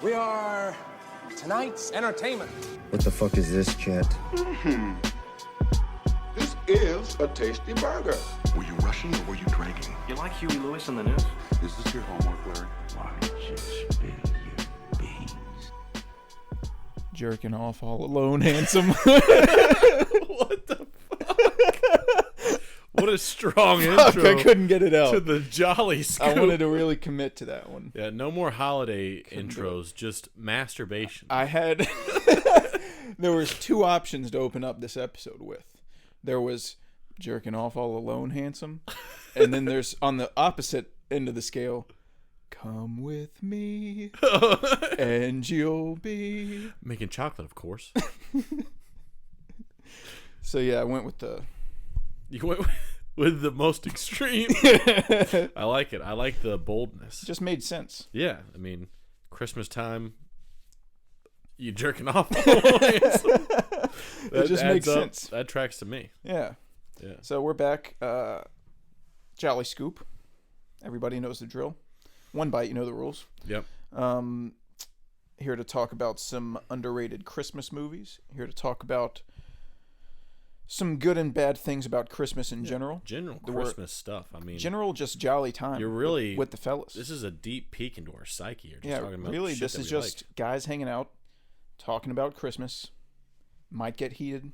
We are tonight's entertainment. What the fuck is this, Chet? This is a tasty burger. Were you rushing or were you dragging? You like Huey Lewis in the news? Is this your homework, Larry? Why just spill your beans? Jerking off all alone, handsome. What the fuck? What a strong intro. I couldn't get it out. To the Jolly Scoop. I wanted to really commit to that one. Yeah, no more holiday intros, just masturbation. I had... There was two options to open up this episode with. There was jerking off all alone, handsome. And then there's, on the opposite end of the scale, come with me and you'll be... Making chocolate, of course. So yeah, I went with the... You went with the most extreme. I like it. I like the boldness. Just made sense. Yeah, I mean, Christmas time, you jerking off. It just makes sense. That tracks to me. Yeah. Yeah. So we're back. Jolly Scoop. Everybody knows the drill. One bite, you know the rules. Yep. Here to talk about some underrated Christmas movies. Here to talk about some good and bad things about Christmas in general. General Christmas stuff. I mean, general just jolly time. You're really with the fellas. This is a deep peek into our psyche. You're just yeah, talking about really. shit This that is we just guys hanging out, talking about Christmas. Might get heated.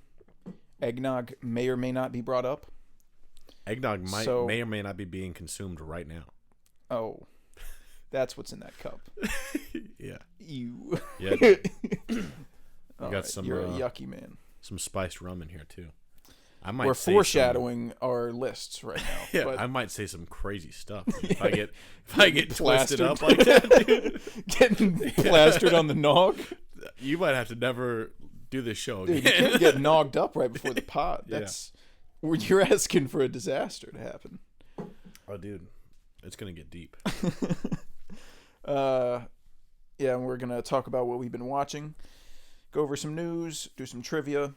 Eggnog may or may not be brought up. Eggnog may or may not be being consumed right now. Oh, that's what's in that cup. Yeah. Ew. Yeah. You got some. You're a yucky man. Some spiced rum in here too. We're foreshadowing our lists right now. Yeah, but I might say some crazy stuff if I get twisted Plastered. up like that, dude. Getting plastered on the nog. You might have to never do this show Dude, again. you can't get nogged up right before the pod. That's where you're asking for a disaster to happen. Oh, dude, it's gonna get deep. Yeah, and we're gonna talk about what we've been watching, go over some news, do some trivia,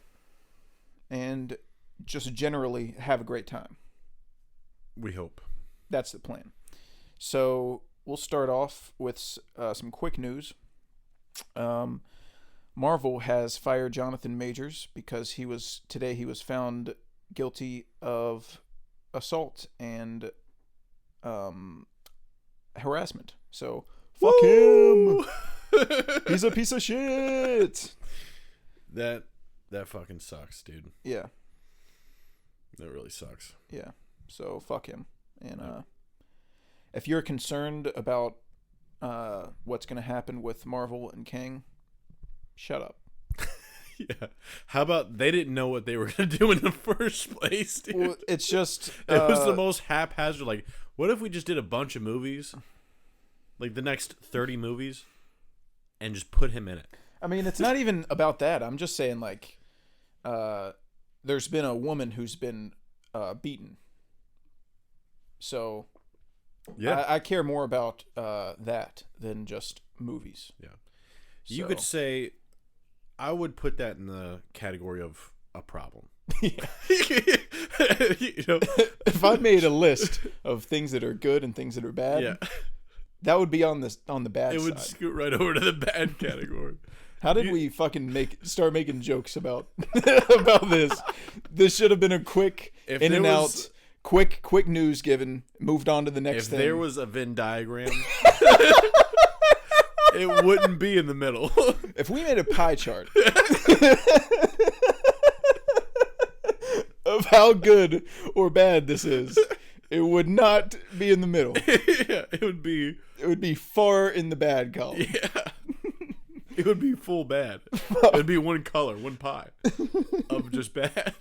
and just generally have a great time. We hope. That's the plan. So we'll start off with some quick news. Marvel has fired Jonathan Majors because he was found guilty of assault and harassment. So fuck him. He's a piece of shit. That fucking sucks, dude. Yeah. That really sucks. Yeah. So fuck him. And if you're concerned about what's going to happen with Marvel and Kang, shut up. Yeah. How about they didn't know what they were going to do in the first place, dude? Well, it's just... it was the most haphazard. Like, what if we just did a bunch of movies? Like, the next 30 movies? And just put him in it? I mean, it's not even about that. I'm just saying, like... there's been a woman who's been beaten. So... Yeah. I care more about that than just movies. Yeah. You could say... I would put that in the category of a problem. You know, if I made a list of things that are good and things that are bad, yeah, that would be on the bad side. It would scoot right over to the bad category. How did we fucking start making jokes about about this? This should have been a quick in and out, quick news given. Moved on to the next thing. If there was a Venn diagram. It wouldn't be in the middle. If we made a pie chart of how good or bad this is, it would not be in the middle. Yeah, it would be far in the bad column. Yeah. It would be full bad. It would be one color, one pie of just bad.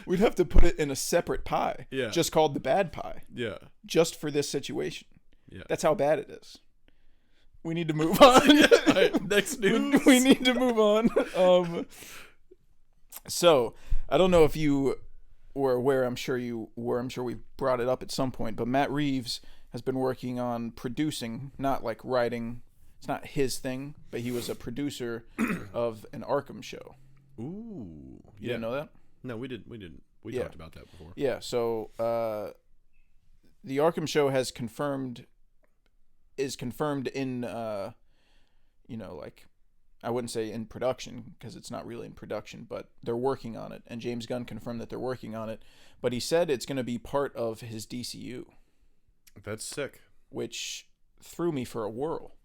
We'd have to put it in a separate pie. Yeah. Just called the bad pie. Yeah. Just for this situation. Yeah. That's how bad it is. We need to move on. All right, next news. We need to move on. So, I don't know if you were aware. I'm sure you were. I'm sure we brought it up at some point. But Matt Reeves has been working on producing, not like writing. It's not his thing, but he was a producer of an Arkham show. Ooh. You didn't know that? No, we didn't. We talked about that before. Yeah, so the Arkham show has confirmed is confirmed in, like, I wouldn't say in production because it's not really in production, but they're working on it. And James Gunn confirmed that they're working on it. But he said it's going to be part of his DCU. That's sick. Which threw me for a whirl.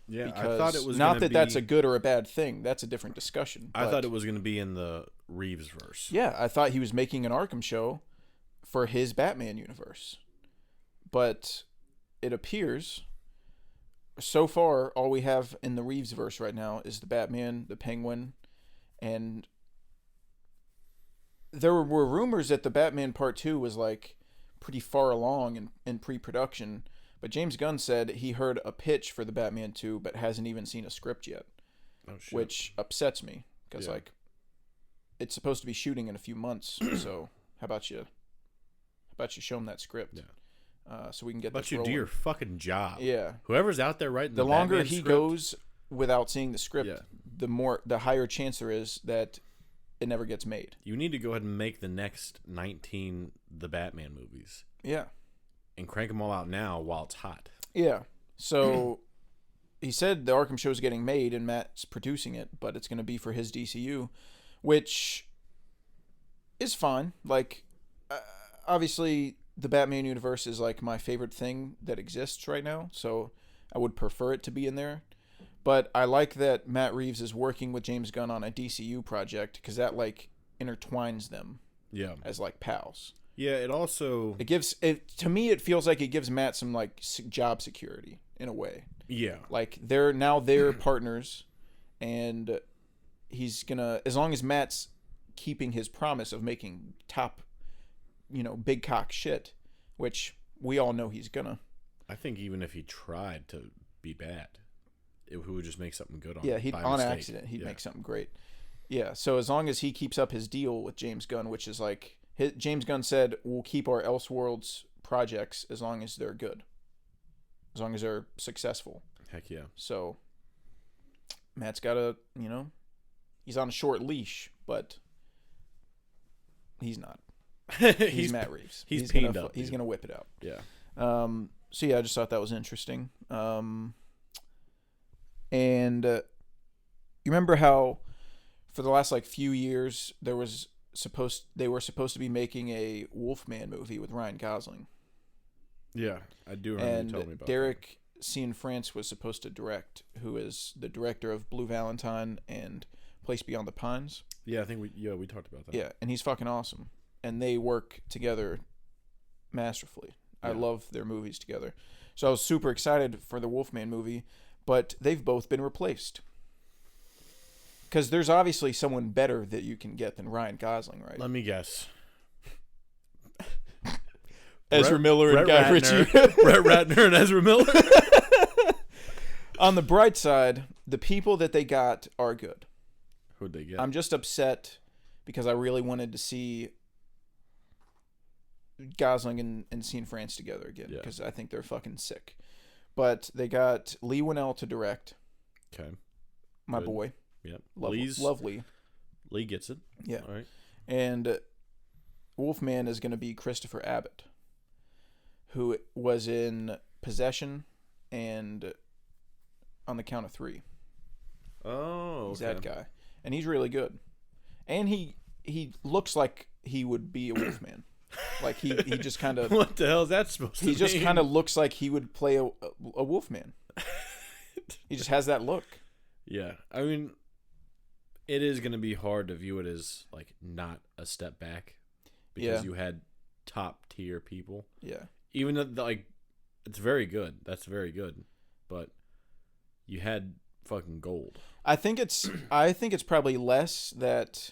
Yeah, because I thought it was not gonna that be, that's a good or a bad thing. That's a different discussion. I thought it was going to be in the Reeves verse. Yeah, I thought he was making an Arkham show for his Batman universe. But it appears, so far, all we have in the Reeves verse right now is the Batman, the Penguin, and there were rumors that the Batman Part 2 was like pretty far along in pre-production. But James Gunn said he heard a pitch for the Batman 2, but hasn't even seen a script yet. Oh, shit. Which upsets me, because like, it's supposed to be shooting in a few months. So how about you show him that script? Yeah. So we can get But this you do rolling. your fucking job. Yeah. Whoever's out there writing The the longer Batman he script, goes without seeing the script, Yeah. the higher chance there is that it never gets made. you need to go ahead and make the next 19 the Batman movies Yeah. and crank them all out now while it's hot. Yeah. So he said the Arkham show is getting made and Matt's producing it, but it's going to be for his DCU, which is fine. Like, obviously, the Batman universe is like my favorite thing that exists right now, so I would prefer it to be in there. But I like that Matt Reeves is working with James Gunn on a DCU project because that like intertwines them Yeah. as like pals. Yeah, it also... It gives it to me. It feels like it gives Matt some like job security in a way. Yeah. Like they're partners, and he's gonna, as long as Matt's keeping his promise of making top, big cock shit, which we all know he's gonna. I think even if he tried to be bad, he would just make something good on by on mistake. accident he'd make something great. Yeah, so as long as he keeps up his deal with James Gunn, which is like James Gunn said, we'll keep our Elseworlds projects as long as they're good, as long as they're successful. Heck yeah. So Matt's got a, he's on a short leash, but he's not. He's Matt Reeves. He's gonna, peened up. He's gonna whip it out. Yeah. So yeah, I just thought that was interesting. And you remember how for the last like few years they were supposed to be making a Wolfman movie with Ryan Gosling. Yeah, I do remember you telling me And about Derek Cianfrance was supposed to direct, who is the director of Blue Valentine and Place Beyond the Pines. that. Yeah, I think we talked about that. Yeah, and he's fucking awesome. And they work together masterfully. I love their movies together. So I was super excited for the Wolfman movie, but they've both been replaced. Because there's obviously someone better that you can get than Ryan Gosling, right? Let me guess. Ezra Miller and Guy Ritchie. Brett Ratner and Ezra Miller. On the bright side, the people that they got are good. Who'd they get? I'm just upset because I really wanted to see Gosling and Cianfrance together again because I think they're fucking sick. But they got Lee Winnell to direct. Okay. My Good. boy. Yep. Lovely. Lee gets it. Yeah. All right. And Wolfman is going to be Christopher Abbott, who was in Possession and On the Count of Three. Oh, He's that guy. And he's really good. And he looks like he would be a Wolfman. Like he just kind of... What the hell is that supposed to mean? He just kind of looks like he would play a Wolfman. He just has that look. Yeah. I mean, it is going to be hard to view it as, like, not a step back. Because you had top tier people. Yeah. Even though, like, it's very good. That's very good. But you had fucking gold. I think it's probably less that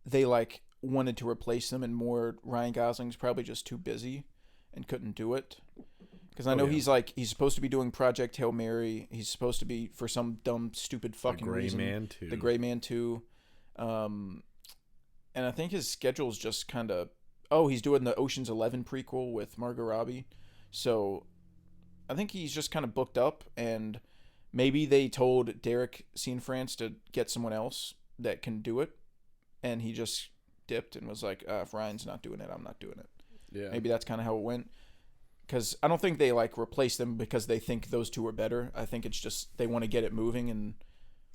they like wanted to replace them, and more Ryan Gosling's probably just too busy and couldn't do it. Because I know he's supposed to be doing Project Hail Mary. He's supposed to be, for some dumb stupid fucking reason, The Gray Man 2. And I think his schedule's just kind of... Oh, he's doing the Ocean's 11 prequel with Margot Robbie. So I think he's just kind of booked up, and maybe they told Derek Cianfrance to get someone else that can do it, and he just dipped and was like, if Ryan's not doing it, I'm not doing it. Yeah. Maybe that's kind of how it went. because I don't think they like replace them because they think those two are better. I think it's just they want to get it moving, and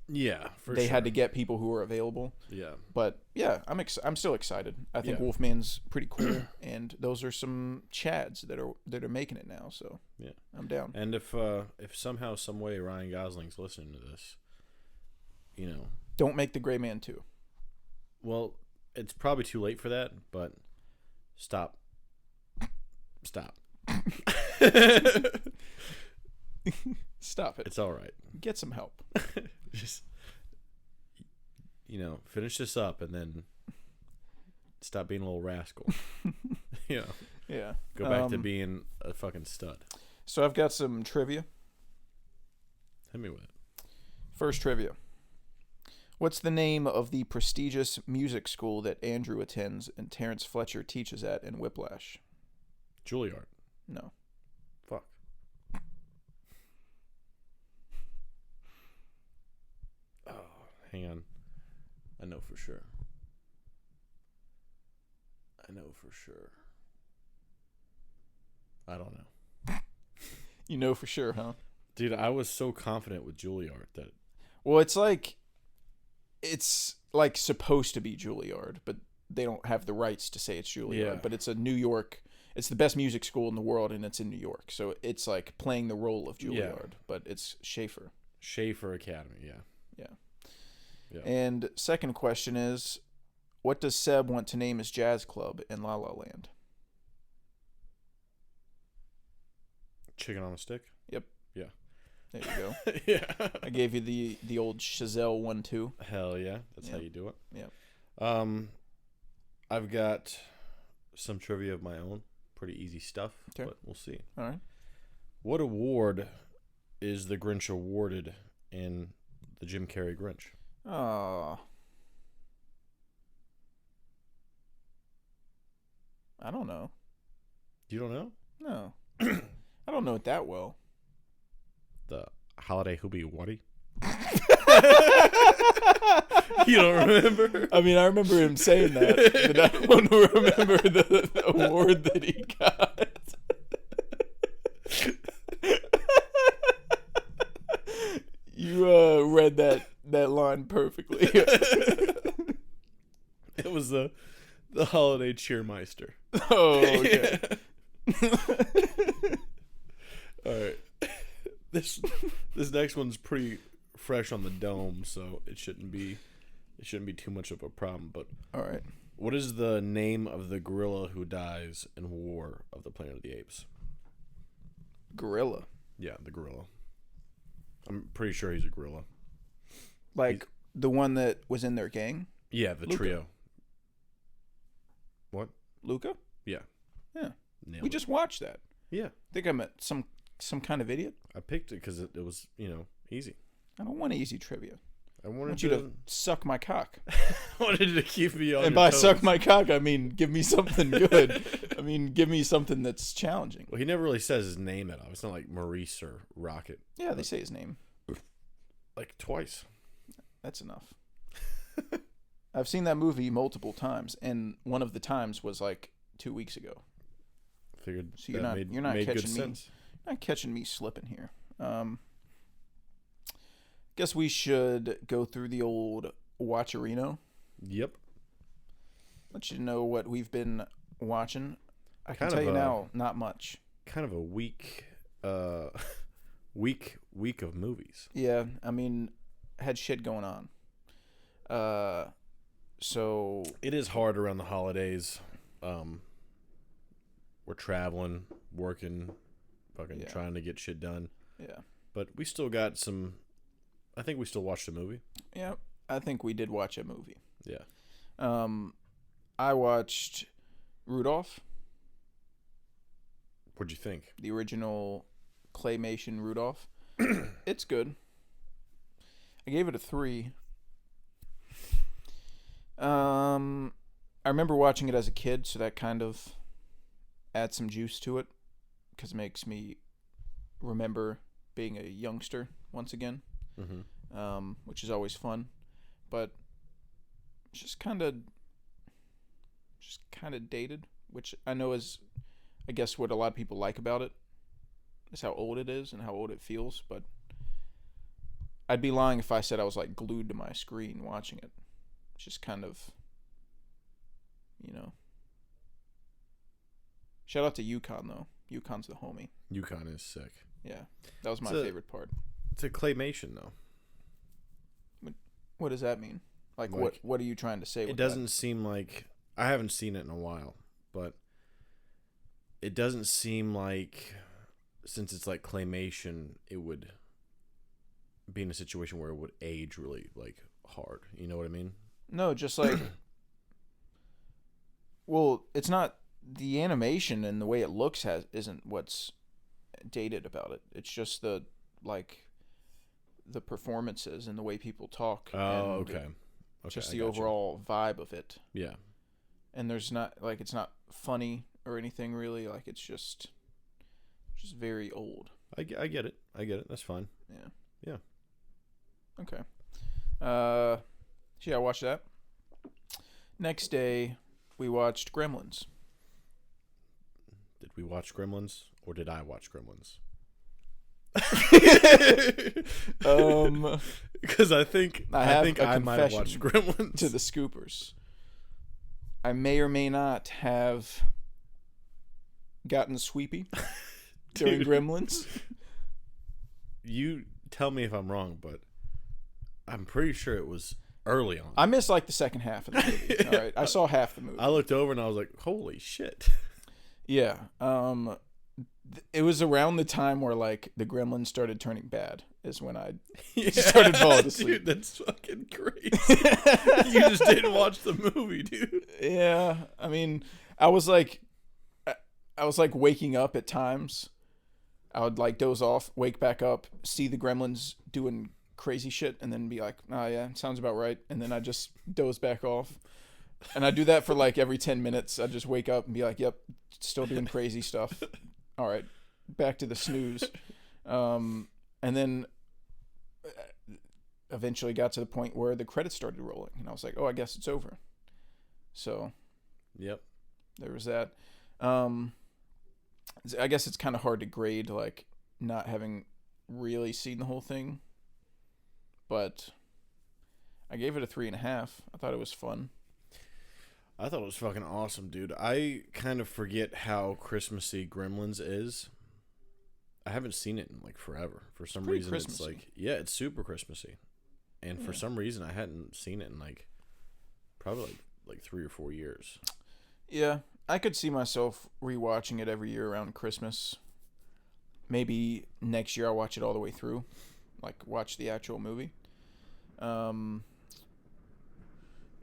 Yeah, they had to get people who are available. Yeah. But yeah, I'm still excited. I think Wolfman's pretty cool, and those are some Chads that are making it now. So yeah, I'm down. And if somehow, some way Ryan Gosling's listening to this, Don't make The Gray Man 2. Well, it's probably too late for that, but stop. Stop it. It's all right. Get some help. Just, finish this up and then stop being a little rascal. Yeah. Go back to being a fucking stud. So I've got some trivia. Hit me with it. First trivia. What's the name of the prestigious music school that Andrew attends and Terrence Fletcher teaches at in Whiplash? Juilliard. No. Fuck. Oh, hang on. I know for sure. I don't know. You know for sure, huh? Dude, I was so confident with Juilliard that... Well, it's like supposed to be Juilliard, but they don't have the rights to say it's Juilliard. Yeah. But it's a New York... It's the best music school in the world, and it's in New York. So it's like playing the role of Juilliard, but it's Schaefer. Schaefer Academy, yeah. Yeah. And second question is, what does Seb want to name his jazz club in La La Land? Chicken on a stick? Yep. Yeah. There you go. Yeah. I gave you the old Chazelle 1-2. Hell yeah. That's how you do it. Yeah. I've got some trivia of my own. Pretty easy stuff, Okay. but we'll see. All right. What award is the Grinch awarded in the Jim Carrey Grinch? Oh. I don't know. You don't know? No. I don't know it that well. The Holiday Hoobie Waddy? You don't remember? I mean, I remember him saying that, but I don't remember the award that he got. You read that line perfectly. It was the Holiday Cheermeister. Oh, okay. All right. This next one's pretty fresh on the dome, so it shouldn't be too much of a problem. But All right. what is the name of the gorilla who dies in War of the Planet of the Apes? Gorilla. Yeah, the gorilla. I'm pretty sure he's a gorilla. Like the one that was in their gang? Yeah, the Luca. trio. What? Luca? Yeah. Yeah. Nailed We it. just watched that. Yeah. Think I'm some kind of idiot? I picked it because it was, easy. I don't want easy trivia. I I wanted want you to suck my cock. wanted to keep me on And your by toes. suck my cock, I mean give me something good. I mean give me something that's challenging. Well, he never really says his name at all. It's not like Maurice or Rocket. Yeah, they say his name. Like twice. That's enough. I've seen that movie multiple times, and one of the times was like 2 weeks ago. Figured So you're that not made, you're not made good catching me. sense. You're not catching me slipping here. Guess we should go through the old Watcherino. Yep. Let you know what we've been watching. I can Kind tell of you a- now, not much. Kind of a week of movies. Yeah, I mean, had shit going on. So It is hard around the holidays. We're traveling, working, fucking Yeah. trying to get shit done. yeah, But we still got some. I think we still watched a movie. yeah. I think we did watch a movie. Yeah. I watched Rudolph, What'd you think? the original claymation Rudolph. It's good. I gave it a 3. I remember watching it as a kid, so that kind of adds some juice to it because it makes me remember being a youngster once again, which is always fun. But it's just kind of dated, which I know is I guess what a lot of people like about it is how old it is and how old it feels, but I'd be lying if I said I was like glued to my screen watching it. It's just kind of, you know. Shout out to Yukon though. Yukon's the homie. Yukon is sick. Yeah, that was my favorite part. It's a claymation though. What does that mean? Like what are you trying to say with it doesn't seem like, I haven't seen it in a while, but it doesn't seem like, since it's like claymation, it would be in a situation where it would age really like hard. You know what I mean? No, just like well, it's not the animation and the way it looks isn't what's dated about it. It's just the performances and the way people talk. Oh, okay. Just the overall vibe of it. Yeah. And there's not like it's not funny or anything really. Like it's just very old. I get it. That's fine. Yeah. Yeah. Okay. So yeah, I watched that. Next day, we watched Gremlins. Did we watch Gremlins or did I watch Gremlins? Because I think I might have watched Gremlins. To the Scoopers. I may or may not have gotten sweepy during Gremlins. You tell me if I'm wrong, but I'm pretty sure it was early on. I missed like the second half of the movie. All right, I saw half the movie. I looked over and I was like, "Holy shit!" Yeah. It was around the time where like the Gremlins started turning bad. Is when I started falling asleep. Dude, that's fucking crazy. You just didn't watch the movie, dude. Yeah, I mean, I was like waking up at times. I would like doze off, wake back up, see the Gremlins doing crazy shit, and then be like, "Oh yeah, sounds about right." And then I just doze back off. And I do that for like every 10 minutes. I just wake up and be like, "Yep, still doing crazy stuff." All right, back to the snooze. And then eventually got to the point where the credits started rolling, and I was like, "Oh, I guess it's over." So, yep, there was that. I guess it's kind of hard to grade, like not having really seen the whole thing, but I gave it a 3.5. I thought it was fun. I thought it was fucking awesome, dude. I kind of forget how Christmassy Gremlins is. I haven't seen it in like forever. For some reason, Christmassy. It's like, yeah, it's super Christmassy. And for some reason, I hadn't seen it in like probably like 3 or 4 years. Yeah, I could see myself rewatching it every year around Christmas. Maybe next year I'll watch it all the way through, like watch the actual movie.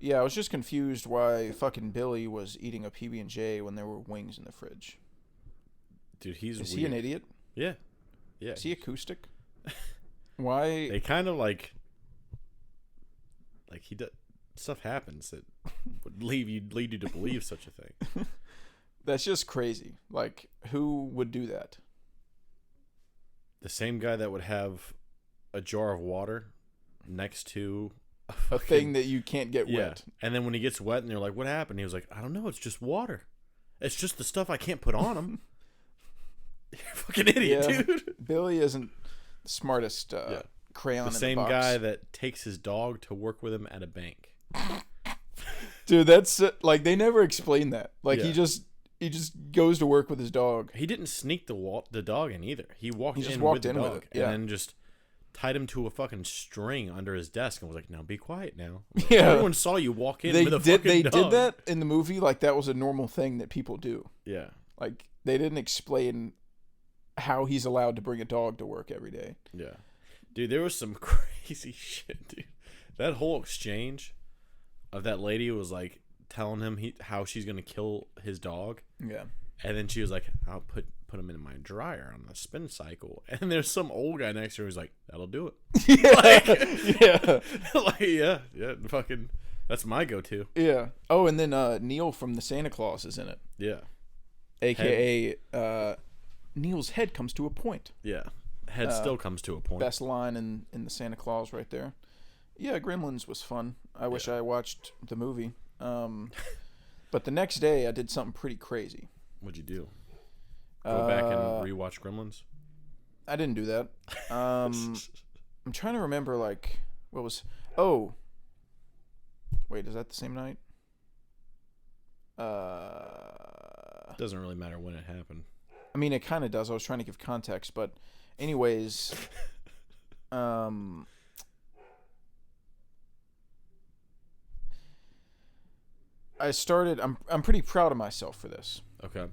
Yeah, I was just confused why fucking Billy was eating a PB&J when there were wings in the fridge. Dude, he's Is weird. he an idiot? Yeah. Yeah. Is he acoustic? Why? They kind of like he does stuff happens that would lead you to believe such a thing. That's just crazy. Like, who would do that? The same guy that would have a jar of water next to A thing that you can't get wet. And then when he gets wet and they're like, "What happened?" He was like, "I don't know. It's just water. It's just the stuff I can't put on him." You're a fucking idiot, dude. Billy isn't the smartest crayon in the same box. guy that takes his dog to work with him at a bank. Dude, that's like they never explain that. Like Yeah. he just goes to work with his dog. He didn't sneak the dog in either. He walked Just in walked with in the with dog it, yeah. and then just tied him to a fucking string under his desk and was like, "Now be quiet now." Yeah. Everyone saw you walk in with a fucking They dog. did that in the movie like that was a normal thing that people do. Yeah. Like they didn't explain how he's allowed to bring a dog to work every day. Yeah. Dude, there was some crazy shit, dude. That whole exchange of that lady was like telling him how she's going to kill his dog. Yeah. And then she was like, "I'll put him in my dryer on the spin cycle." And there's some old guy next to her who's like, "That'll do it." Yeah. Fucking, that's my go-to. Yeah. Oh, and then Neil from the Santa Claus is in it. Yeah. AKA Neil's head comes to a point. Yeah. Head still comes to a point. Best line in the Santa Claus right there. Yeah, Gremlins was fun. I wish I watched the movie. But the next day I did something pretty crazy. What'd you do? Go back and rewatch Gremlins. I didn't do that. I'm trying to remember, like, what was... Oh. Wait, is that the same night? Doesn't really matter when it happened. I mean, it kind of does. I was trying to give context, but anyways... I started... I'm pretty proud of myself for this. Okay.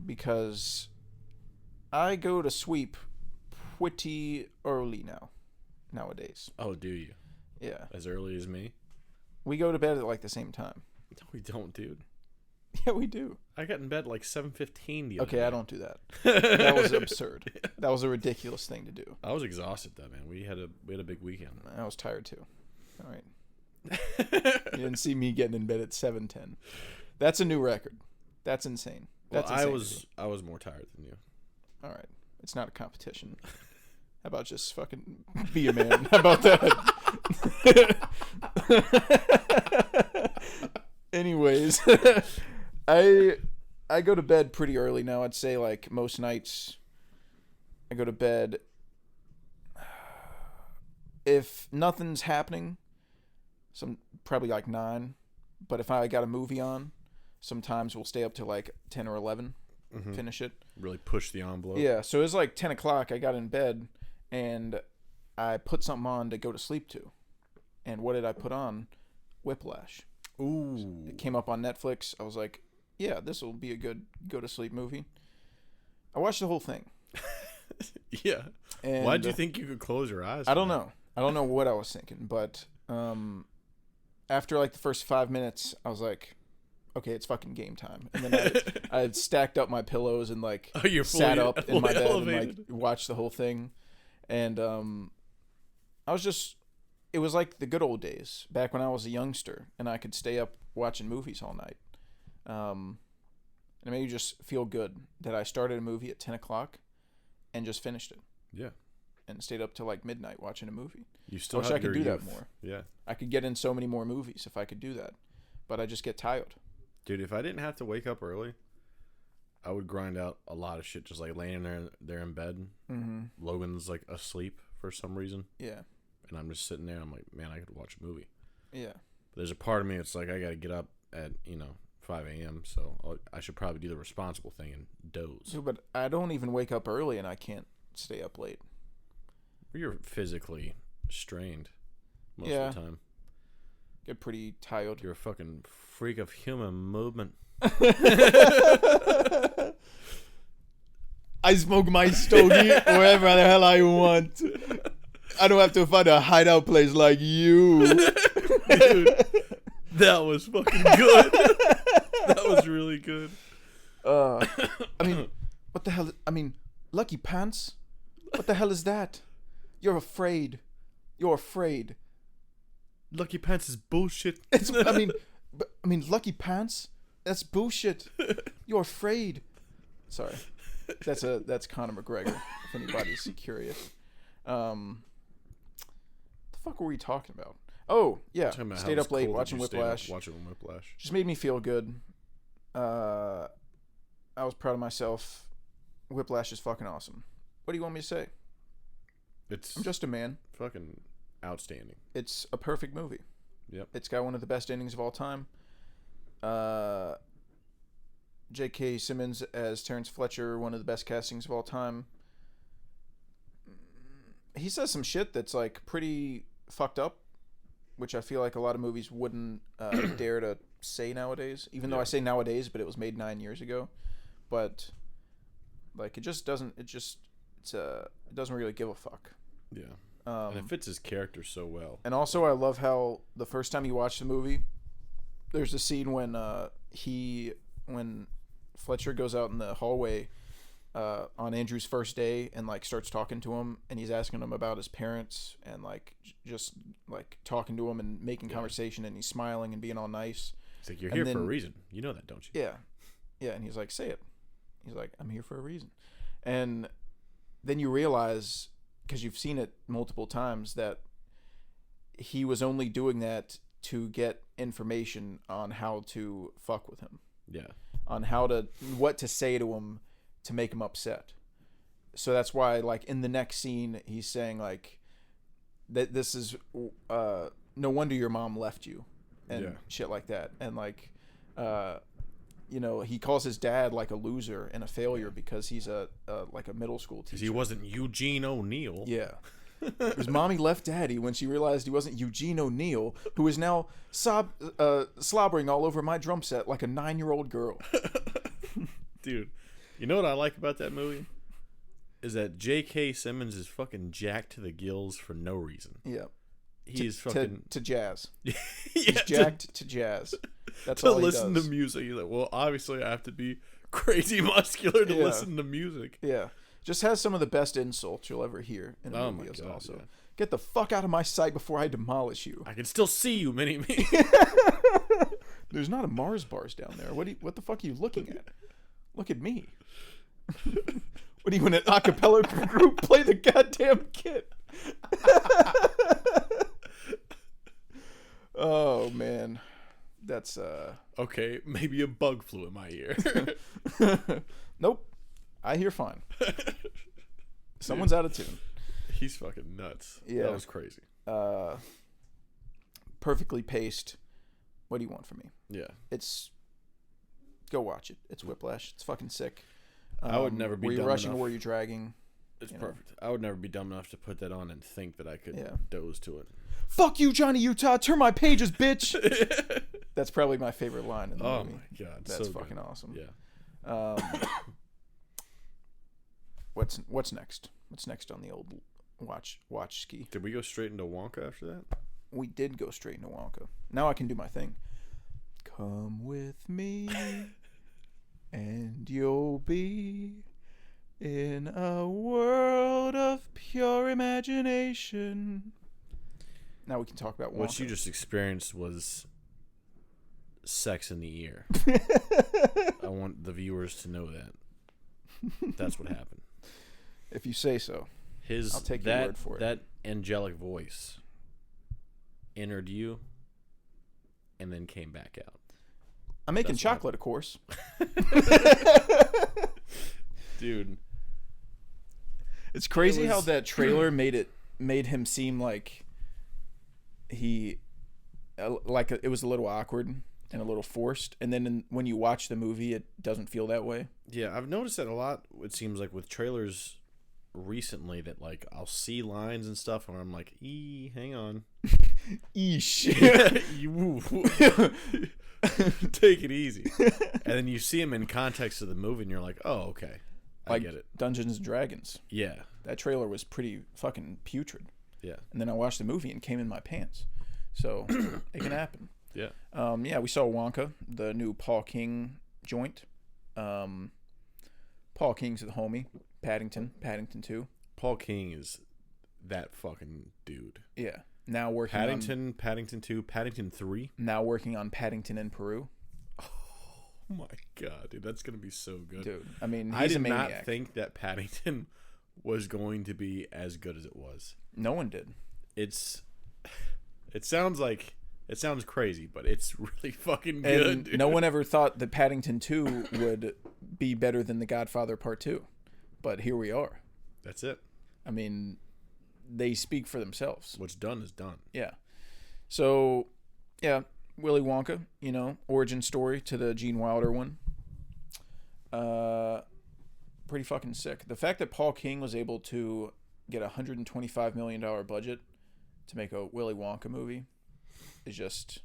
Because I go to sleep pretty early nowadays. Oh, do you? Yeah. As early as me? We go to bed at like the same time. No, we don't, dude. Yeah, we do. I got in bed like 7:15 the other Okay, day. I don't do that. That was absurd. That was a ridiculous thing to do. I was exhausted though, man. We had a big weekend. I was tired too. All right. You didn't see me getting in bed at 7:10. That's a new record. That's insane. Well, That's I insanity. was more tired than you. All right. It's not a competition. How about just fucking be a man? How about that? Anyways, I go to bed pretty early now. I'd say like most nights I go to bed if nothing's happening, probably like 9, but if I got a movie on, sometimes we'll stay up to like 10 or 11, finish it. Really push the envelope. Yeah, so it was like 10 o'clock. I got in bed, and I put something on to go to sleep to. And what did I put on? Whiplash. Ooh. It came up on Netflix. I was like, yeah, this will be a good go-to-sleep movie. I watched the whole thing. Yeah. And Why'd you think you could close your eyes? I don't know. I don't know what I was thinking, but after like the first 5 minutes, I was like, okay, it's fucking game time. And then I had stacked up my pillows and like you're sat fully- up in my fully bed elevated. and like watched the whole thing. And I was just, it was like the good old days back when I was a youngster and I could stay up watching movies all night. And it made me just feel good that I started a movie at 10 o'clock and just finished it. Yeah. And stayed up till like midnight watching a movie. You still I wish have I could your do that youth. more. Yeah. I could get in so many more movies if I could do that. But I just get tired. Dude, if I didn't have to wake up early, I would grind out a lot of shit just like laying there in bed. Mm-hmm. Logan's like asleep for some reason. Yeah. And I'm just sitting there. I'm like, man, I could watch a movie. Yeah. But there's a part of me that's like, I got to get up at, 5 a.m. So I should probably do the responsible thing and doze. Dude, but I don't even wake up early and I can't stay up late. You're physically strained most Yeah. of the time. Get pretty tired. You're a fucking freak of human movement. I smoke my stogie wherever the hell I want. I don't have to find a hideout place like you. Dude, that was fucking good. That was really good. I mean, what the hell? I mean, Lucky Pants? What the hell is that? You're afraid. You're afraid. Lucky Pants is bullshit. I mean, Lucky Pants? That's bullshit. You're afraid. Sorry. That's Conor McGregor, if anybody's curious. The fuck were we talking about? Oh, yeah. Talking about how Stayed it's up late cold that watching you stayed up Whiplash. watching Whiplash. Just made me feel good. I was proud of myself. Whiplash is fucking awesome. What do you want me to say? It's I'm just a man. fucking outstanding. It's a perfect movie. Yep. It's got one of the best endings of all time. J.K. Simmons as Terrence Fletcher, one of the best castings of all time. He says some shit that's like pretty fucked up, which I feel like a lot of movies wouldn't dare to say nowadays. Even though I say nowadays, but it was made 9 years ago. But like it doesn't really give a fuck. Yeah. And it fits his character so well. And also, I love how the first time you watch the movie, there's a scene when when Fletcher goes out in the hallway on Andrew's first day and like starts talking to him, and he's asking him about his parents and like just like talking to him and making conversation, and he's smiling and being all nice. It's like, you're And here then- for a reason. You know that, don't you? Yeah, and he's like, say it. He's like, I'm here for a reason. And then you realize, because you've seen it multiple times, that he was only doing that to get information on how to fuck with him, Yeah. on what to say to him to make him upset. So that's why, like, in the next scene, he's saying, like, that this is, no wonder your mom left you, and shit like that. And, like, you know, he calls his dad, like, a loser and a failure because he's like a middle school teacher. He wasn't Eugene O'Neill. Yeah. His mommy left daddy when she realized he wasn't Eugene O'Neill, who is now slobbering all over my drum set like a 9-year-old girl. Dude, you know what I like about that movie? Is that J.K. Simmons is fucking jacked to the gills for no reason. Yeah. He's fucking... To jazz. yeah, He's jacked to jazz. That's to all he listen does. to music. He's like, well, obviously I have to be crazy muscular to listen to music. Yeah. Just has some of the best insults you'll ever hear in a movie. God, also. yeah. Get the fuck out of my sight before I demolish you. I can still see you, Mini-Me. There's not a Mars bars down there. What the fuck are you looking at? Look at me. What are you in an a cappella group? Play the goddamn kit. Oh man. That's Okay, maybe a bug flew in my ear. Nope. I hear fine. Someone's out of tune. He's fucking nuts. Yeah. That was crazy. Perfectly paced. What do you want from me? Yeah. Go watch it. It's Whiplash. It's fucking sick. I would never be Were you dumb rushing enough. or were you dragging? It's perfect. I would never be dumb enough to put that on and think that I could doze to it. Fuck you, Johnny Utah. Turn my pages, bitch. That's probably my favorite line in the movie. Oh my god, That's so fucking good. awesome. Yeah. What's next? What's next on the old watch ski? Did we go straight into Wonka after that? We did go straight into Wonka. Now I can do my thing. Come with me, and you'll be in a world of pure imagination. Now we can talk about Wonka. What you just experienced was sex in the ear. I want the viewers to know that. That's what happened. If you say so. I'll take your word for it. That angelic voice entered you and then came back out. I'm making chocolate, of course. Dude. It's crazy how that trailer made him seem like it was a little awkward and a little forced, and then when you watch the movie it doesn't feel that way. Yeah, I've noticed that a lot. It seems like with trailers recently that like I'll see lines and stuff and I'm like, hang on. Eesh. Take it easy. And then you see him in context of the movie and you're like, oh, okay. I get it. Dungeons and Dragons. Yeah. That trailer was pretty fucking putrid. Yeah. And then I watched the movie and came in my pants. So it can happen. Yeah. Yeah, we saw Wonka, the new Paul King joint. Paul King's the homie. Paddington 2. Paul King is that fucking dude. Yeah. Now working Paddington 2, Paddington 3. Now working on Paddington in Peru. Oh my god, dude, that's gonna be so good. Dude, I mean, I he's did a maniac. not think that Paddington was going to be as good as it was. No one did. It sounds crazy, but it's really fucking good. And dude. no one ever thought that Paddington 2 would be better than The Godfather Part 2. But here we are. That's it. I mean, they speak for themselves. What's done is done. Yeah. So, yeah, Willy Wonka, origin story to the Gene Wilder one. Pretty fucking sick. The fact that Paul King was able to get a $125 million budget to make a Willy Wonka movie is just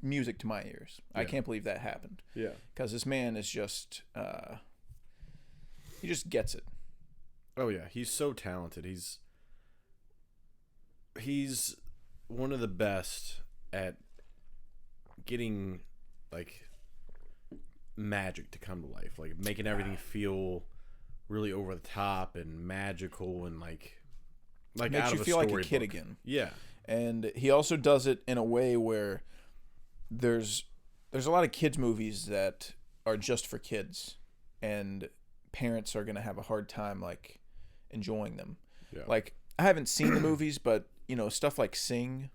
music to my ears. Yeah. I can't believe that happened. Yeah. Because this man is just, he just gets it. Oh yeah, he's so talented. He's one of the best at getting like magic to come to life, like making everything feel really over the top and magical and like makes out you of feel a like a kid book. again. Yeah. And he also does it in a way where there's a lot of kids movies that are just for kids and parents are going to have a hard time like enjoying them. Yeah. Like I haven't seen the movies, but stuff like Sing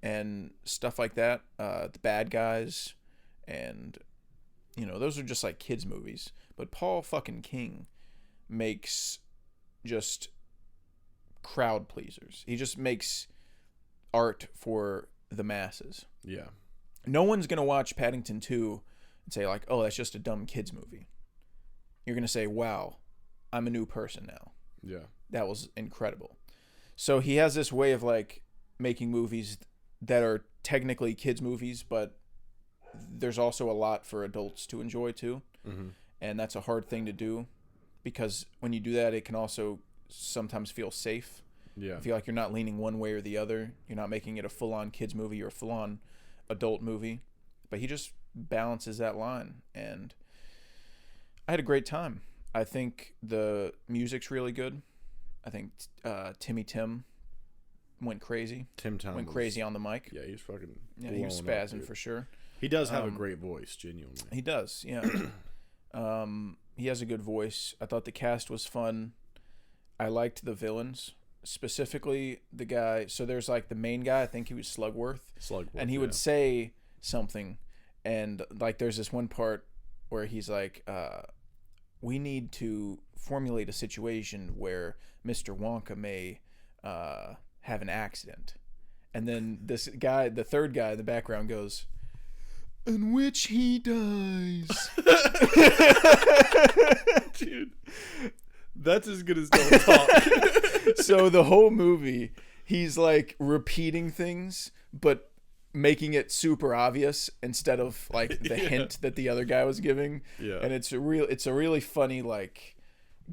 and stuff like that, The Bad Guys and those are just like kids movies. But Paul fucking King makes just crowd pleasers. He just makes art for the masses. Yeah. No one's going to watch Paddington 2 and say like, oh, that's just a dumb kids movie. You're going to say, wow, I'm a new person now. Yeah. That was incredible. So he has this way of like making movies that are technically kids movies, but there's also a lot for adults to enjoy too. Mm-hmm. And that's a hard thing to do, because when you do that, it can also sometimes feel safe. Yeah. I feel like you're not leaning one way or the other. You're not making it a full-on kids movie or a full-on adult movie. But he just balances that line. And I had a great time. I think the music's really good. I think Timmy Tim went crazy. Tim Tom went crazy on the mic. Yeah, he's fucking. Yeah, he was spazzing for sure. He does have a great voice, genuinely. He does, yeah. He has a good voice. I thought the cast was fun. I liked the villains, specifically the guy. So there's like the main guy. I think he was Slugworth. And he would say something, and like there's this one part where he's like, "We need to formulate a situation where Mr. Wonka may have an accident," and then this guy, the third guy in the background, goes, "In which he dies." Dude, that's as good as don't talk. So the whole movie, he's like repeating things, but making it super obvious instead of like the hint that the other guy was giving. Yeah. And it's a really funny like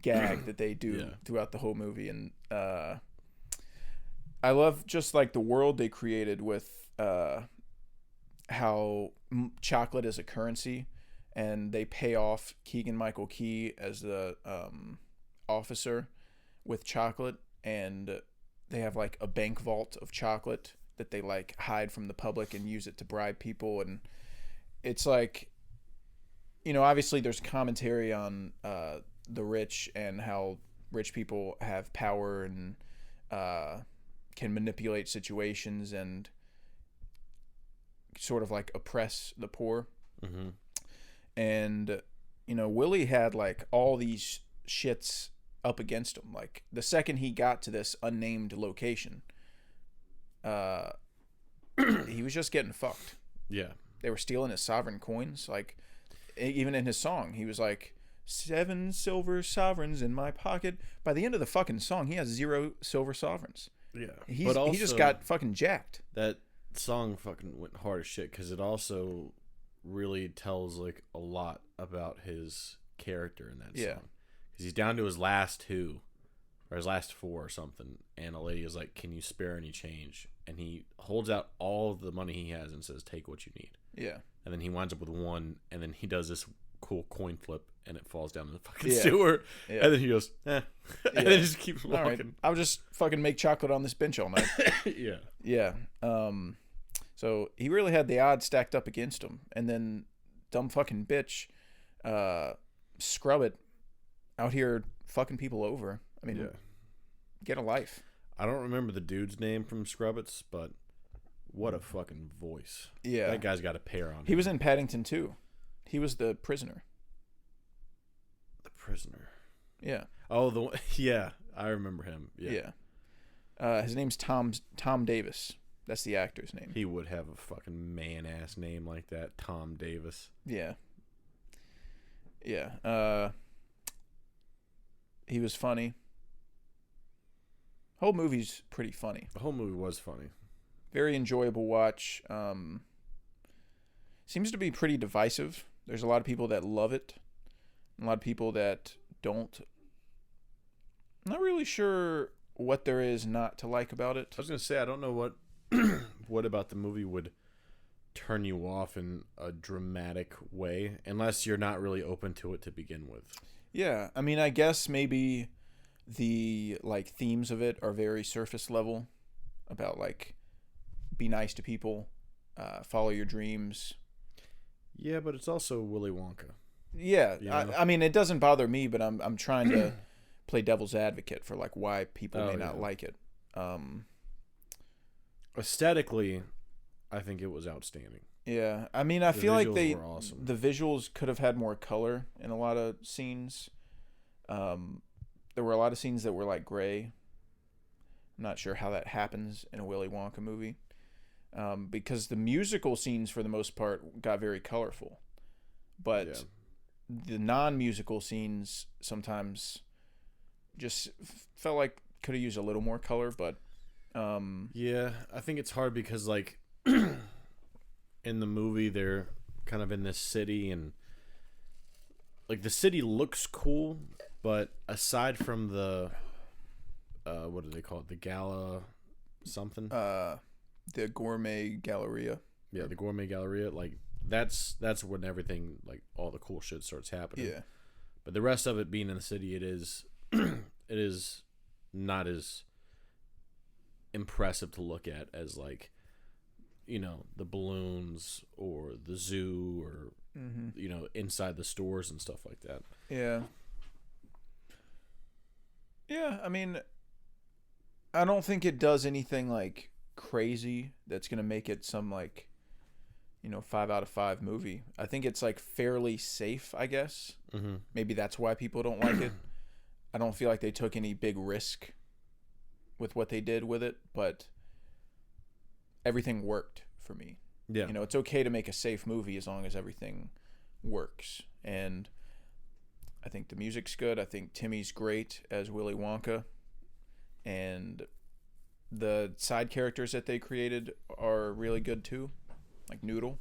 gag that they do throughout the whole movie. And I love just like the world they created with how chocolate is a currency, and they pay off Keegan-Michael Key as the officer with chocolate, and they have like a bank vault of chocolate that they like hide from the public and use it to bribe people. And it's like, obviously there's commentary on the rich and how rich people have power and can manipulate situations and sort of like oppress the poor. Mm-hmm. And Willie had like all these shits up against him. Like the second he got to this unnamed location, he was just getting fucked. Yeah. They were stealing his sovereign coins. Like even in his song, he was like, 7 silver sovereigns in my pocket. By the end of the fucking song, he has 0 silver sovereigns. Yeah. He just got fucking jacked. That song fucking went hard as shit, because it also really tells like a lot about his character in that song. Because he's down to his last 2 or his last 4 or something, and a lady is like, "Can you spare any change?" And he holds out all of the money he has and says, "Take what you need." Yeah. And then he winds up with 1, and then he does this cool coin flip, and it falls down in the fucking sewer. Yeah. And then he goes, and then just keeps walking. All right. I'll just fucking make chocolate on this bench all night. Yeah. Yeah. So he really had the odds stacked up against him. And then dumb fucking bitch, Scrubbit, out here fucking people over. I mean, get a life. I don't remember the dude's name from Scrubbits, but what a fucking voice. Yeah. That guy's got a pair on him. He was in Paddington 2. He was the prisoner. The prisoner. Yeah. Oh, yeah, I remember him. Yeah. His name's Tom Davis. That's the actor's name. He would have a fucking man-ass name like that, Tom Davis. Yeah. Yeah. He was funny. Whole movie's pretty funny. The whole movie was funny. Very enjoyable watch. Seems to be pretty divisive. There's a lot of people that love it, and a lot of people that don't. I'm not really sure what there is not to like about it. I was gonna say, I don't know what what about the movie would turn you off in a dramatic way, unless you're not really open to it to begin with. Yeah, I mean, I guess maybe the like themes of it are very surface level, about like be nice to people, follow your dreams. Yeah, but it's also Willy Wonka. Yeah, You know? I mean, it doesn't bother me, but I'm trying to play devil's advocate for like why people may not like it. Aesthetically, I think it was outstanding. Yeah, I mean, I feel like visuals were awesome. the visuals could have had more color in a lot of scenes. There were a lot of scenes that were like gray. I'm not sure how that happens in a Willy Wonka movie, because the musical scenes for the most part got very colorful, but the non-musical scenes sometimes just felt like could have used a little more color. But yeah, I think it's hard because like in the movie they're kind of in this city, and like the city looks cool, but aside from the what do they call it, the gala something, the Gourmet Galleria. Yeah, the Gourmet Galleria, like that's when everything, like all the cool shit starts happening. Yeah, but the rest of it being in the city, it is it is not as impressive to look at as like, you know, the balloons or the zoo or you know, inside the stores and stuff like that. Yeah. Yeah, I mean, I don't think it does anything like crazy that's gonna make it some like, you know, 5 out of 5 movie. I think it's like fairly safe, I guess. Maybe that's why people don't like it. I don't feel like they took any big risk with what they did with it, but everything worked for me. Yeah, You know, it's okay to make a safe movie as long as everything works. And I think the music's good. I think Timmy's great as Willy Wonka. And the side characters that they created are really good too, like Noodle.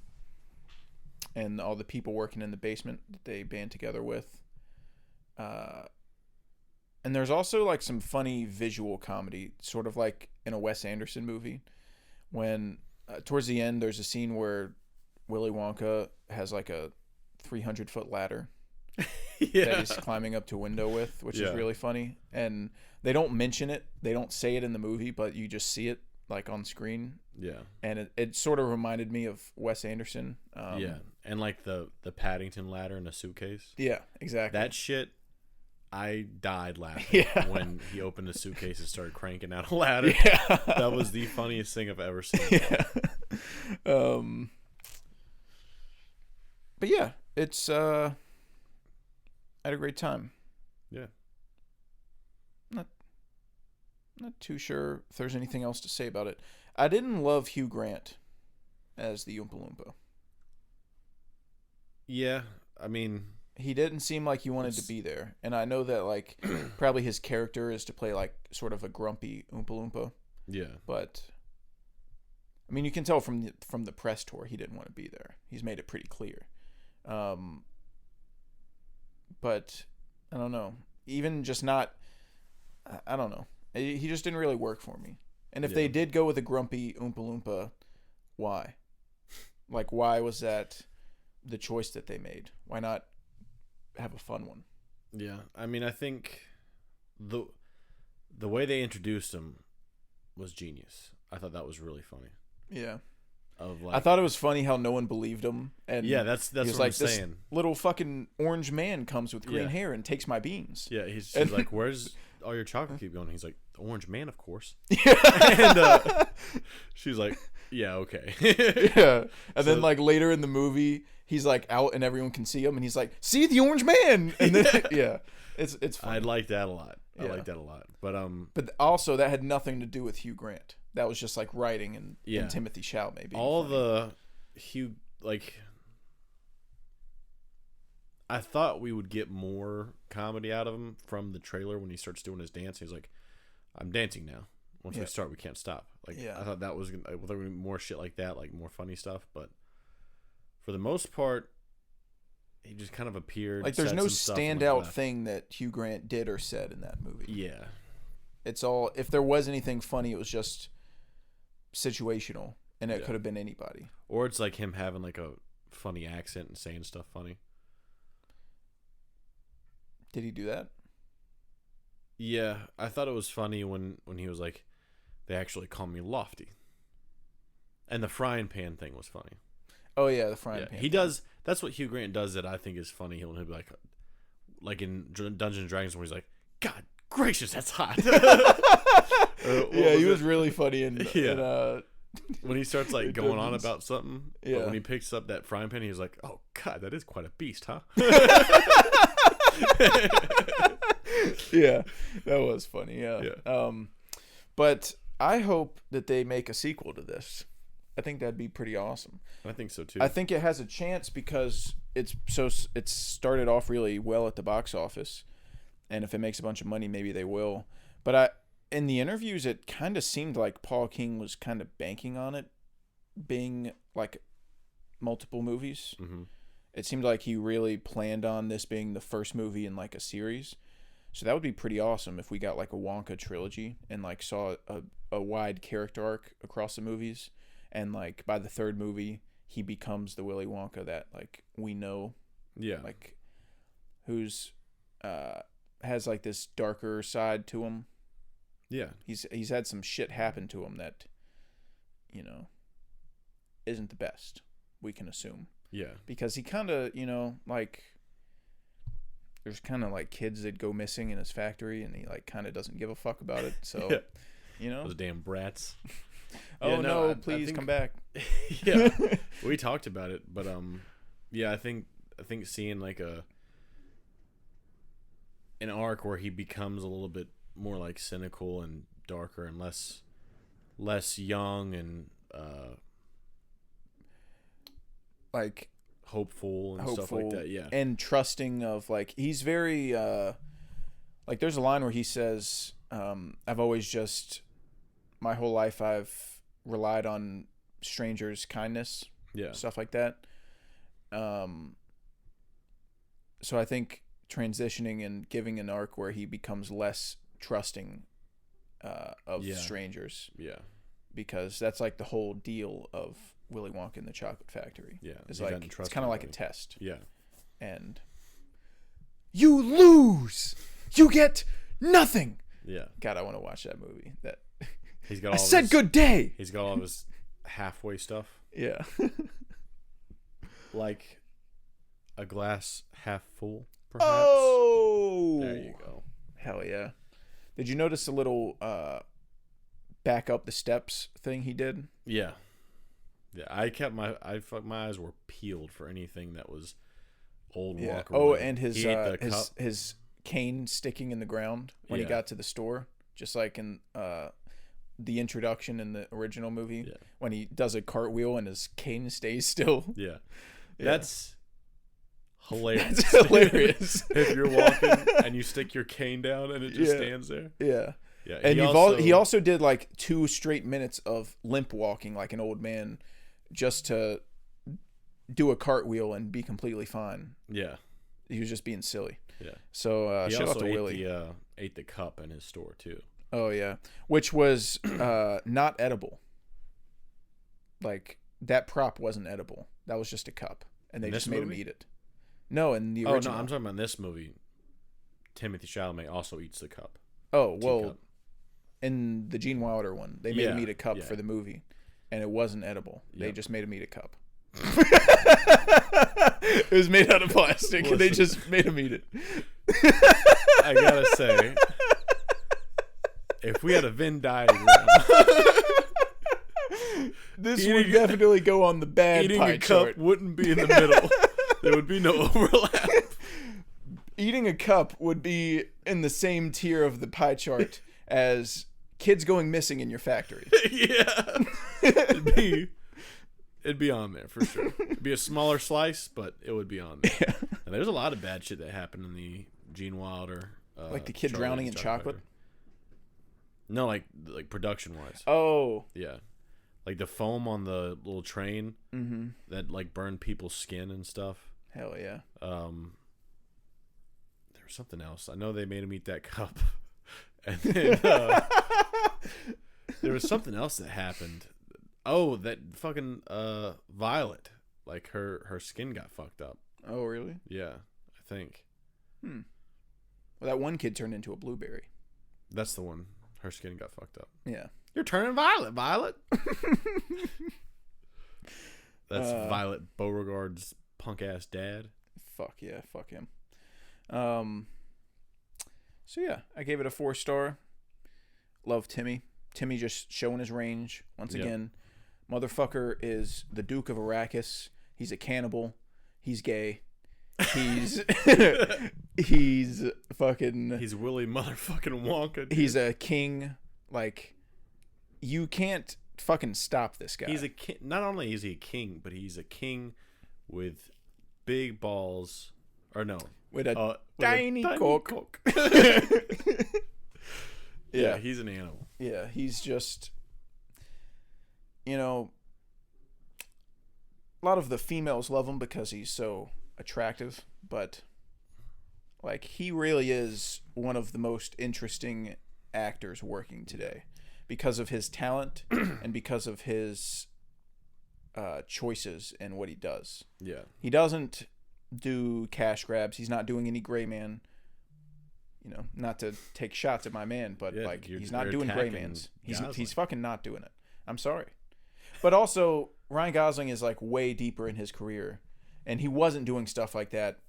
And all the people working in the basement that they band together with. And there's also like some funny visual comedy, sort of like in a Wes Anderson movie, when towards the end there's a scene where Willy Wonka has like a 300-foot ladder that he's climbing up to a window with, which is really funny. And they don't mention it, they don't say it in the movie, but you just see it like on screen. Yeah, and it sort of reminded me of Wes Anderson. yeah, and like the Paddington ladder in a suitcase. Yeah, exactly. That shit, I died laughing when he opened the suitcase and started cranking out a ladder. Yeah. That was the funniest thing I've ever seen. Yeah. But yeah, it's I had a great time. Yeah. Not too sure if there's anything else to say about it. I didn't love Hugh Grant as the Oompa Loompa. Yeah, I mean, He didn't seem like he wanted to be there. And I know that like probably his character is to play like sort of a grumpy Oompa Loompa. yeah. But I mean, you can tell from the press tour he didn't want to be there. He's made it pretty clear. But I don't know. Even just not, I don't know. He just didn't really work for me. And if they did go with a grumpy Oompa Loompa, why? Like, why was that the choice that they made? Why not have a fun one? Yeah, I mean, I think the way they introduced him was genius. I thought that was really funny. Yeah. Of like, I thought it was funny how no one believed him. And yeah, that's he was what like, I'm saying. This little fucking orange man comes with green Yeah. hair and takes my beans. Yeah, she's like, "Where's all your chocolate keep going?" He's like, "The orange man, of course." Yeah. And she's like, "Yeah, okay." Yeah. And then like later in the movie, he's like out and everyone can see him, and he's like, "See the orange man!" And then yeah, it's fun. I like that a lot. I Yeah. like that a lot. But also that had nothing to do with Hugh Grant. That was just like writing and Yeah. Timothy Chalamet. Being all funny. the Hugh, like, I thought we would get more comedy out of him from the trailer when he starts doing his dance. He's like, "I'm dancing now. Once we start, we can't stop." Like, Yeah. I thought that was gonna, there would be more shit like that, like more funny stuff. But for the most part, he just kind of appeared. Like there's said no some stuff and standout left. thing that Hugh Grant did or said in that movie. Yeah, It's all, if there was anything funny, it was just situational, and it Yeah. could have been anybody. or it's like him having like a funny accent and saying stuff funny. Did he do that? Yeah, I thought it was funny when he was like, "They actually call me Lofty," and the frying pan thing was funny. Oh yeah, the frying Yeah, pan. he does. That's what Hugh Grant does that I think is funny. He'll be like in Dungeons and Dragons, where he's like, "God gracious, that's hot." Yeah, he was really funny in When he starts like going on about something, Yeah. but when he picks up that frying pan, he's like, "Oh God, that is quite a beast, huh?" Yeah, that was funny. Yeah. Yeah. But I hope that they make a sequel to this. I think that'd be pretty awesome. I think so too. I think it has a chance because it's started off really well at the box office, and if it makes a bunch of money, maybe they will. But in the interviews, it kind of seemed like Paul King was kind of banking on it being like multiple movies. Mm-hmm. It seemed like he really planned on this being the first movie in like a series. So that would be pretty awesome if we got like a Wonka trilogy and like saw a wide character arc across the movies. And like by the third movie, he becomes the Willy Wonka that like we know. Yeah. Like who's has like this darker side to him. Yeah. He's had some shit happen to him that, isn't the best, we can assume. Yeah. Because he kind of, like there's kind of like kids that go missing in his factory and he like kind of doesn't give a fuck about it. So, Those damn brats. Oh Yeah, no, I please think, come back. Yeah. We talked about it, but yeah, I think seeing like an arc where he becomes a little bit more like cynical and darker and less young and like hopeful and stuff like that. Yeah. And trusting of like he's very like there's a line where he says I've always just my whole life I've relied on strangers' kindness. Yeah. Stuff like that. So I think transitioning and giving an arc where he becomes less trusting of strangers. Yeah. Because that's like the whole deal of Willy Wonka and the Chocolate Factory. Yeah. It's like it's kind of like a test. Yeah. And you lose. You get nothing. Yeah. God, I want to watch that movie. That he's got. I said good day. He's got all of his halfway stuff. Yeah. Like a glass half full, perhaps. Oh. There you go. Hell yeah. Did you notice a little back up the steps thing he did? Yeah. Yeah, I my eyes were peeled for anything that was old Walker. Oh, and his cup. his cane sticking in the ground when he got to the store, just like in the introduction in the original movie when he does a cartwheel and his cane stays still. Yeah. That's hilarious. That's hilarious. If you're walking and you stick your cane down and it just stands there. Yeah. Yeah. And he also did like 2 straight minutes of limp walking like an old man just to do a cartwheel and be completely fine. Yeah. He was just being silly. Yeah. So shout out to Willie. He ate the cup in his store too. Oh yeah, which was not edible. Like that prop wasn't edible. That was just a cup, and they just made him eat it. No, in the original. Oh no, I'm talking about this movie. Timothy Chalamet also eats the cup. Oh well, Teacup. In the Gene Wilder one, they made him eat a cup for the movie, and it wasn't edible. They just made him eat a cup. It was made out of plastic, and they just made him eat it. I gotta say, if we had a Venn diagram, this would definitely go on the bad eating pie a cup chart. wouldn't be in the middle. There would be no overlap. Eating a cup would be in the same tier of the pie chart as kids going missing in your factory. Yeah, it'd be on there for sure. It'd be a smaller slice, but it would be on there. Yeah. And there's a lot of bad shit that happened in the Gene Wilder, like the kid Charlie drowning in chocolate. No, like production wise. Oh, yeah, like the foam on the little train that like burned people's skin and stuff. Hell yeah. There was something else. I know they made him eat that cup, and then there was something else that happened. Oh, that fucking Violet, like her skin got fucked up. Oh, really? Yeah, I think. Well, that one kid turned into a blueberry. That's the one. Her skin got fucked up. Yeah. You're turning Violet. That's Violet Beauregard's punk ass dad. Fuck yeah, fuck him. So yeah, I gave it a 4-star. Love Timmy. Timmy just showing his range once again. Motherfucker is the Duke of Arrakis. He's a cannibal. He's gay. He's he's fucking. He's Willy motherfucking Wonka. Dude. He's a king. Like, you can't fucking stop this guy. He's a king. Not only is he a king, but he's a king with big balls. Or no, with a with tiny cock. Yeah, he's an animal. Yeah, he's just, you know, a lot of the females love him because he's so attractive, but like, he really is one of the most interesting actors working today because of his talent and because of his choices and what he does. Yeah. He doesn't do cash grabs. He's not doing any gray man. You know, not to take shots at my man, but Yeah, like, he's you're not doing gray attacking mans. Gosling. He's fucking not doing it. I'm sorry. But also, Ryan Gosling is like way deeper in his career, and he wasn't doing stuff like that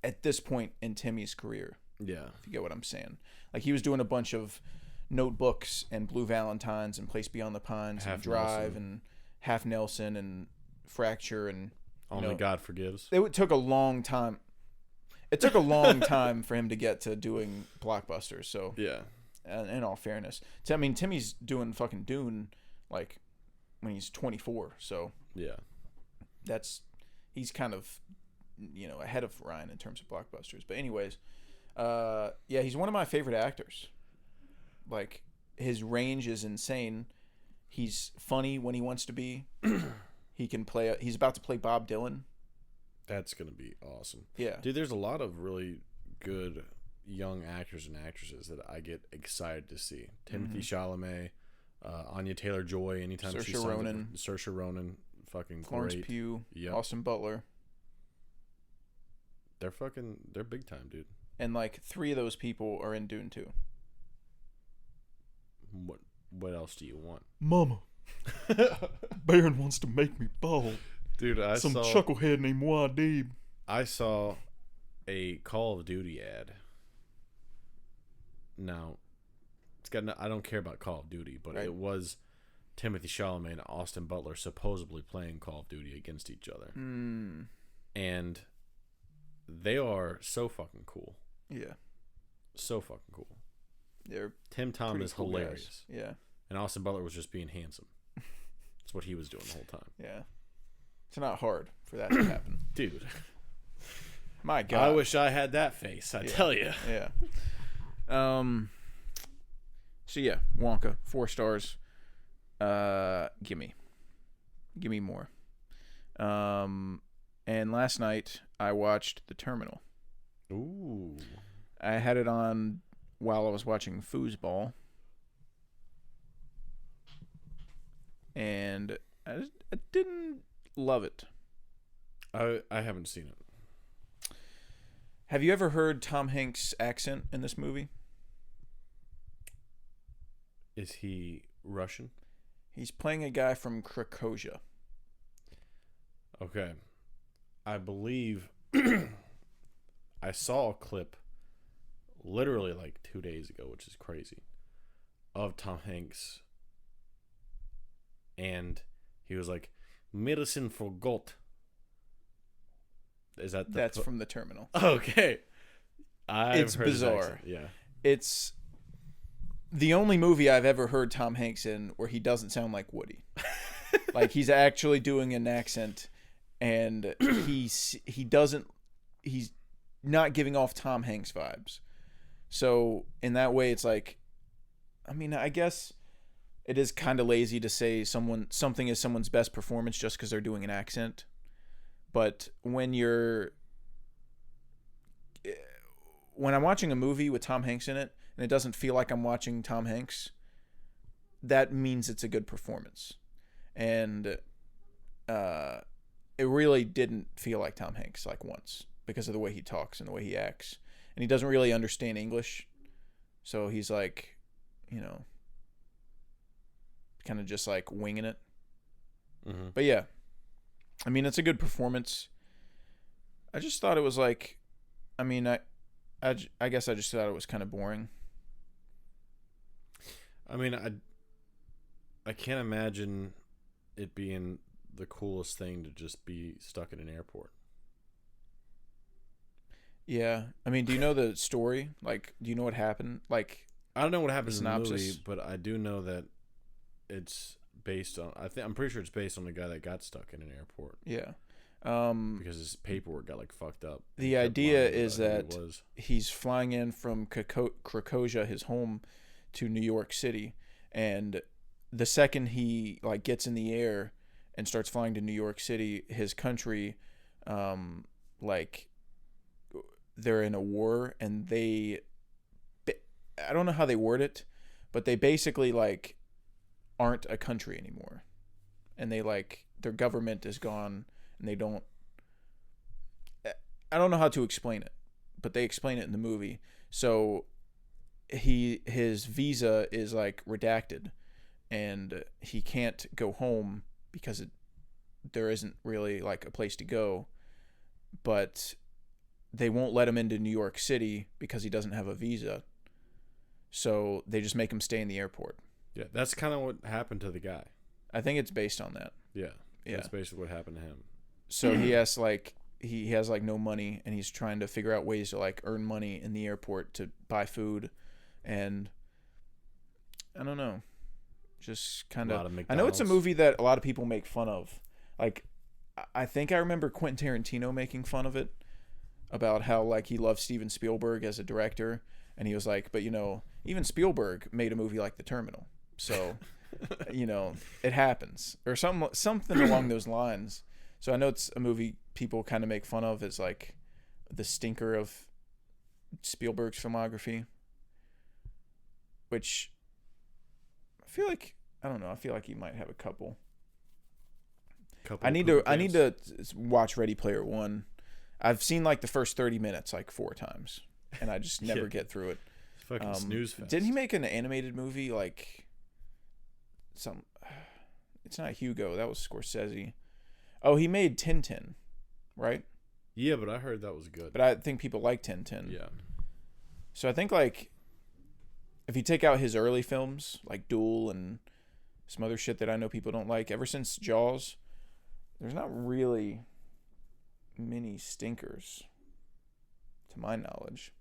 at this point in Timmy's career. Yeah. If you get what I'm saying. Like, he was doing a bunch of Notebooks and Blue Valentines and Place Beyond the Pines and Half Drive Nelson. and Half Nelson and Fracture and Only God Forgives. it took a long time. It took a long time for him to get to doing blockbusters. So Yeah. in all fairness, I mean, Timmy's doing fucking Dune like when he's 24. So Yeah. he's kind of, you know, ahead of Ryan in terms of blockbusters. But anyways, yeah, he's one of my favorite actors. Like, his range is insane. He's funny when he wants to be. He can play. He's about to play Bob Dylan. That's going to be awesome. Yeah. Dude, there's a lot of really good young actors and actresses that I get excited to see. Timothy Chalamet, Anya Taylor-Joy, anytime she Saoirse signs Ronan. up. Saoirse Ronan, fucking Florence great. Pugh, Yep. Austin Butler, They're big time, dude. and like 3 of those people are in Dune 2. What else do you want? Mama, Baron wants to make me bald. Dude, chucklehead named Wadib. I saw a Call of Duty ad. Now, I don't care about Call of Duty, but Right. it was Timothy Chalamet and Austin Butler supposedly playing Call of Duty against each other. And they are so fucking cool. Yeah, So fucking cool. they're Tim Tom pretty is cool hilarious. guys. Yeah, And Austin Butler was just being handsome. That's what he was doing the whole time. yeah. It's not hard for that to happen. Dude, My God, I wish I had that face, I tell you. Yeah. So yeah, Wonka, 4 stars. Gimme more. And last night I watched The Terminal. Ooh. I had it on while I was watching Foosball, and I didn't love it. I haven't seen it. Have you ever heard Tom Hanks' accent in this movie? Is he Russian? He's playing a guy from Krakosia. Okay. I believe I saw a clip literally like 2 days ago, which is crazy, of Tom Hanks. And he was like, medicine for goat. Is that That's from The Terminal. Okay. It's heard his bizarre. accent, yeah. It's the only movie I've ever heard Tom Hanks in where he doesn't sound like Woody. Like, he's actually doing an accent, and he's not giving off Tom Hanks vibes. So in that way, it's like, I mean, I guess it is kind of lazy to say something is someone's best performance just because they're doing an accent. But when I'm watching a movie with Tom Hanks in it and it doesn't feel like I'm watching Tom Hanks, that means it's a good performance. And it really didn't feel like Tom Hanks like once because of the way he talks and the way he acts. And he doesn't really understand English. So he's like, you know, kind of just like winging it. Mm-hmm. But yeah, I mean, it's a good performance. I just thought it was like, I mean, I guess I just thought it was kind of boring. I mean, I can't imagine it being the coolest thing to just be stuck in an airport. Yeah. I mean, do you know the story? Like, do you know what happened? Like, I don't know what happens in the synopsis? movie, but I do know that it's based on. I'm pretty sure it's based on the guy that got stuck in an airport yeah. because his paperwork got like fucked up. The He kept idea lying about is who he that was. he's flying in from Krakosia, his home, to New York City, and the second he like gets in the air and starts flying to New York City, his country, like they're in a war, and I don't know how they word it, but they basically like aren't a country anymore, and they like their government is gone, and they don't. I don't know how to explain it, but they explain it in the movie. So his visa is like redacted, and he can't go home because there isn't really like a place to go, but they won't let him into New York City because he doesn't have a visa. So they just make him stay in the airport. Yeah, that's kind of what happened to the guy. I think it's based on that. Yeah, Yeah. that's basically what happened to him. So he has like he has like no money, and he's trying to figure out ways to like earn money in the airport to buy food, and I don't know, just kind A lot of. of I know it's a McDonald's. movie that a lot of people make fun of. Like, I think I remember Quentin Tarantino making fun of it about how like he loves Steven Spielberg as a director, and he was like, but you know, even Spielberg made a movie like The Terminal, so you know it happens or something along those lines. So I know it's a movie people kind of make fun of as like the stinker of Spielberg's filmography, which I feel like I don't know. I feel like he might have a couple. I need to watch Ready Player One. I've seen like the first 30 minutes like 4 times, and I just never Yeah. get through it. Fucking snooze fest. Didn't he make an animated movie like some? It's not Hugo. That was Scorsese. Oh, he made Tintin, right? Yeah, but I heard that was good. But I think people like Tintin. Yeah. So I think like if you take out his early films like Duel and some other shit that I know people don't like, ever since Jaws, there's not really many stinkers to my knowledge.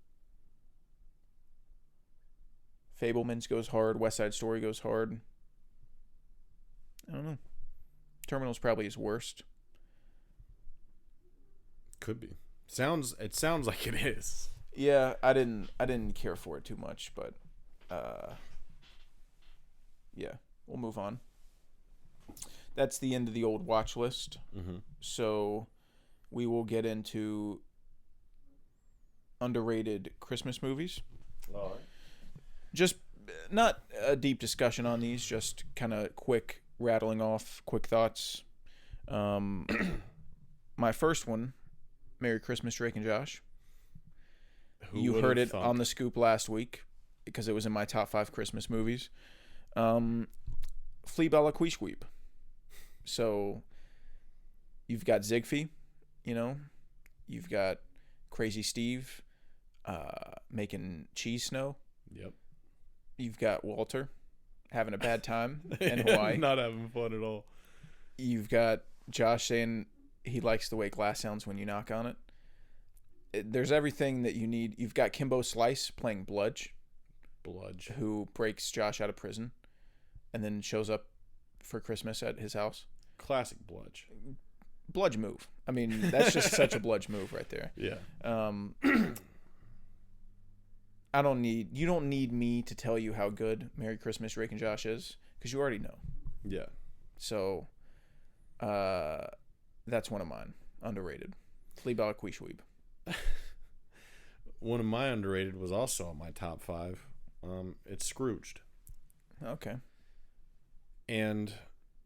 Fabelmans goes hard, West Side Story goes hard. I don't know. Terminal's probably his worst. Could be. It sounds like it is. Yeah, I didn't care for it too much, but yeah, we'll move on. That's the end of the old watch list. Mm-hmm. So we will get into underrated Christmas movies. All right. Just not a deep discussion on these, just kind of quick rattling off quick thoughts. My first one, Merry Christmas, Drake and Josh. You heard it on the scoop last week because it was in my top 5 Christmas movies. Flea Bella Queeshweep. So you've got Ziegfeld, you know, you've got Crazy Steve making cheese snow. Yep. You've got Walter having a bad time in Hawaii. Not having fun at all. You've got Josh saying he likes the way glass sounds when you knock on it. There's everything that you need. You've got Kimbo Slice playing Bludge, who breaks Josh out of prison and then shows up for Christmas at his house. Classic Bludge. Bludge move. I mean, that's just such a Bludge move right there. Yeah. You don't need me to tell you how good Merry Christmas, Drake and Josh is, because you already know. Yeah. So, that's one of mine. Underrated. Flea Bella Queeshweep. One of my underrated was also on my top 5. It's Scrooged. Okay. And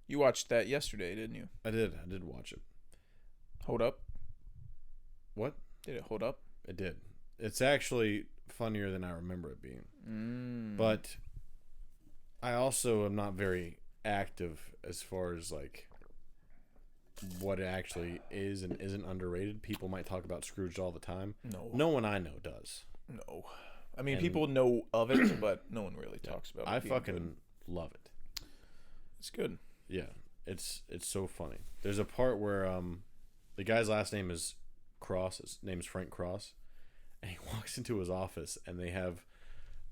You watched that yesterday, didn't you? I did watch it. Hold up. What? Did it hold up? It did. It's actually funnier than I remember it being. But I also am not very active as far as like what it actually is and isn't underrated. People might talk about Scrooge all the time. No one I know does. No. I mean, people know of it, but no one really talks about it. I being fucking good. love it. It's good. Yeah. It's so funny. There's a part where the guy's last name is Cross. His name's Frank Cross, and he walks into his office, and they have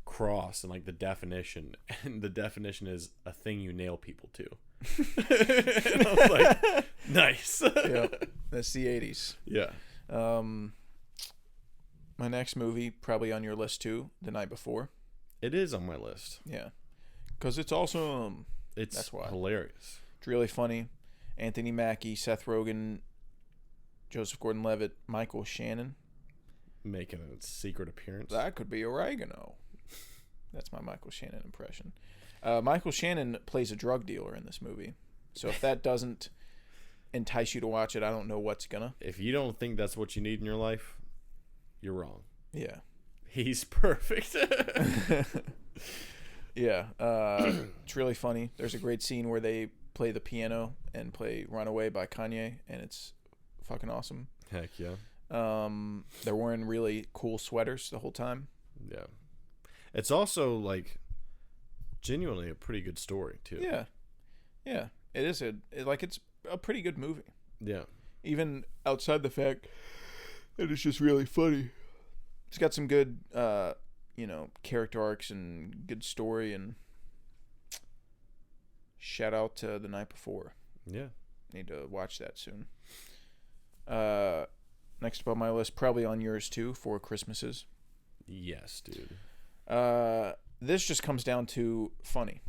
cross and like the definition, and the definition is a thing you nail people to. And I was like, nice. Yeah, that's the 80s. Yeah. My next movie, probably on your list too, The Night Before. It is on my list. Yeah, because it's awesome. That's why. Hilarious. It's really funny. Anthony Mackie, Seth Rogen, Joseph Gordon-Levitt, Michael Shannon. Making a secret appearance. That could be oregano. That's my Michael Shannon impression. Michael Shannon plays a drug dealer in this movie. So if that doesn't entice you to watch it, I don't know what's gonna. If you don't think that's what you need in your life, you're wrong. Yeah. He's perfect. Yeah. It's really funny. There's a great scene where they play the piano and play Runaway by Kanye, and it's fucking awesome. Heck yeah. They're wearing really cool sweaters the whole time. Yeah. It's also like genuinely a pretty good story too. Yeah. Yeah. It is it's a pretty good movie. Yeah. Even outside the fact that it's just really funny. It's got some good character arcs and good story, and shout out to The Night Before. Yeah. Need to watch that soon. Next up on my list, probably on yours too, Four Christmases. Yes, dude. This just comes down to funny.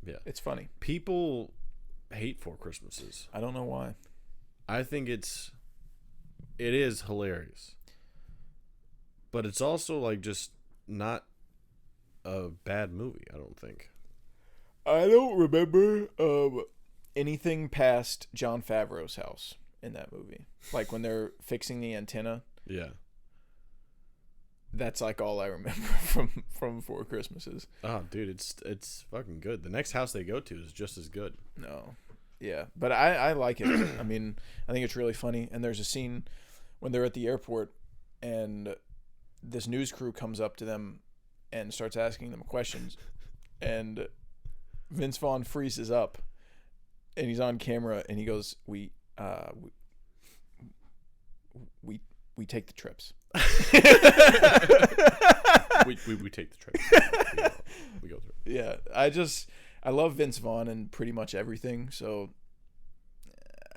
Yeah. It's funny. People hate Four Christmases. I don't know why. I think it is hilarious. But it's also like just not a bad movie, I don't think. I don't remember anything past Jon Favreau's house in that movie. Like when they're fixing the antenna. Yeah. That's like all I remember from Four Christmases. Oh, dude, it's fucking good. The next house they go to is just as good. No. Yeah, but I like it. I mean, I think it's really funny. And there's a scene when they're at the airport and this news crew comes up to them and starts asking them questions. And Vince Vaughn freezes up and he's on camera and he goes, we take the trips. we take the trip. We go through. Yeah, I love Vince Vaughn and pretty much everything, so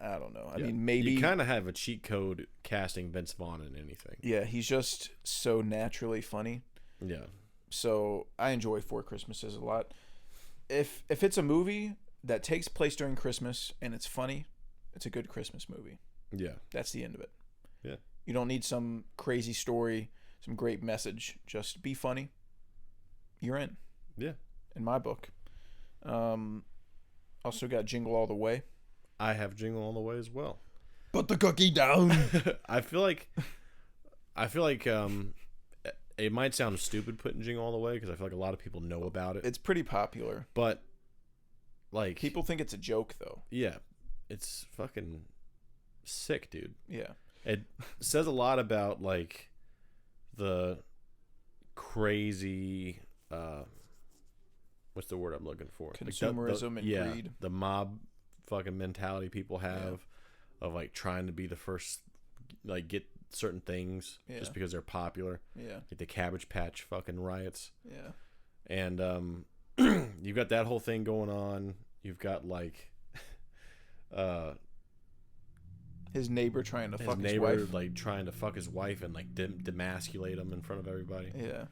I don't know. I mean, maybe you kind of have a cheat code casting Vince Vaughn in anything. Yeah, he's just so naturally funny. Yeah. So I enjoy Four Christmases a lot. If it's a movie that takes place during Christmas and it's funny, it's a good Christmas movie. Yeah. That's the end of it. Yeah. You don't need some crazy story, some great message. Just be funny. You're in. Yeah. In my book. Also got Jingle All the Way. I have Jingle All the Way as well. Put the cookie down. I feel like it might sound stupid putting Jingle All the Way because I feel like a lot of people know about it. It's pretty popular. But like people think it's a joke though. Yeah. It's fucking sick, dude. Yeah. It says a lot about like the crazy what's the word I'm looking for? Consumerism and greed. The mob fucking mentality people have of like trying to be the first, like get certain things just because they're popular. Yeah. Like the Cabbage Patch fucking riots. Yeah. And you've got that whole thing going on. You've got like his neighbor trying to fuck his neighbor, wife. like trying to fuck his wife and like demasculate him in front of everybody. Yeah.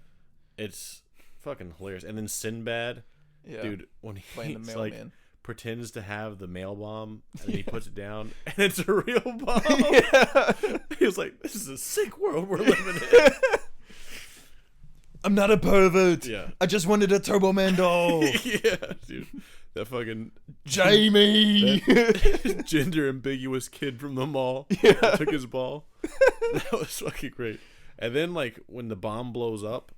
It's fucking hilarious. And then Sinbad, dude, when playing the he's mailman. like pretends to have the mail bomb and then he puts it down and it's a real bomb. He was like, this is a sick world we're living in. I'm not a pervert. Yeah. I just wanted a Turbo Man doll. Yeah, dude. That fucking Jamie. that gender ambiguous kid from the mall that took his ball. That was fucking great. And then like when the bomb blows up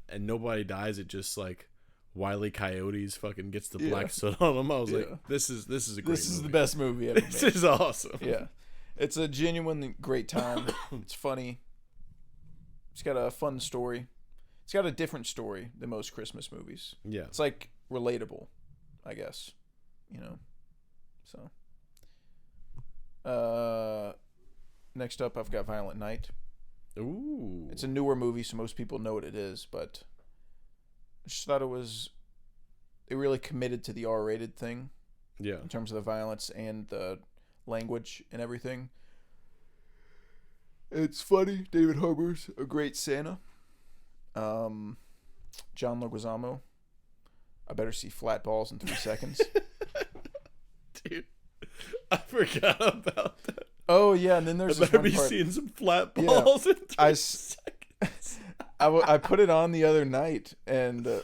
and nobody dies, it just like Wile E. Coyote's fucking gets the black soot on him. I was like, this is a great This is movie. the best movie ever This made. is awesome. Yeah. It's a genuinely great time. It's funny. It's got a fun story. It's got a different story than most Christmas movies. Yeah. It's like relatable, I guess. You know. So, next up, I've got Violent Night. Ooh. It's a newer movie, so most people know what it is, but I just thought it really committed to the R-rated thing Yeah. in terms of the violence and the language and everything. It's funny. David Harbour's a great Santa. John Leguizamo. I better see flat balls in 3 seconds. Dude, I forgot about that. Oh yeah, and then there's I this better one be part. seeing some flat balls in 3 seconds. I put it on the other night, and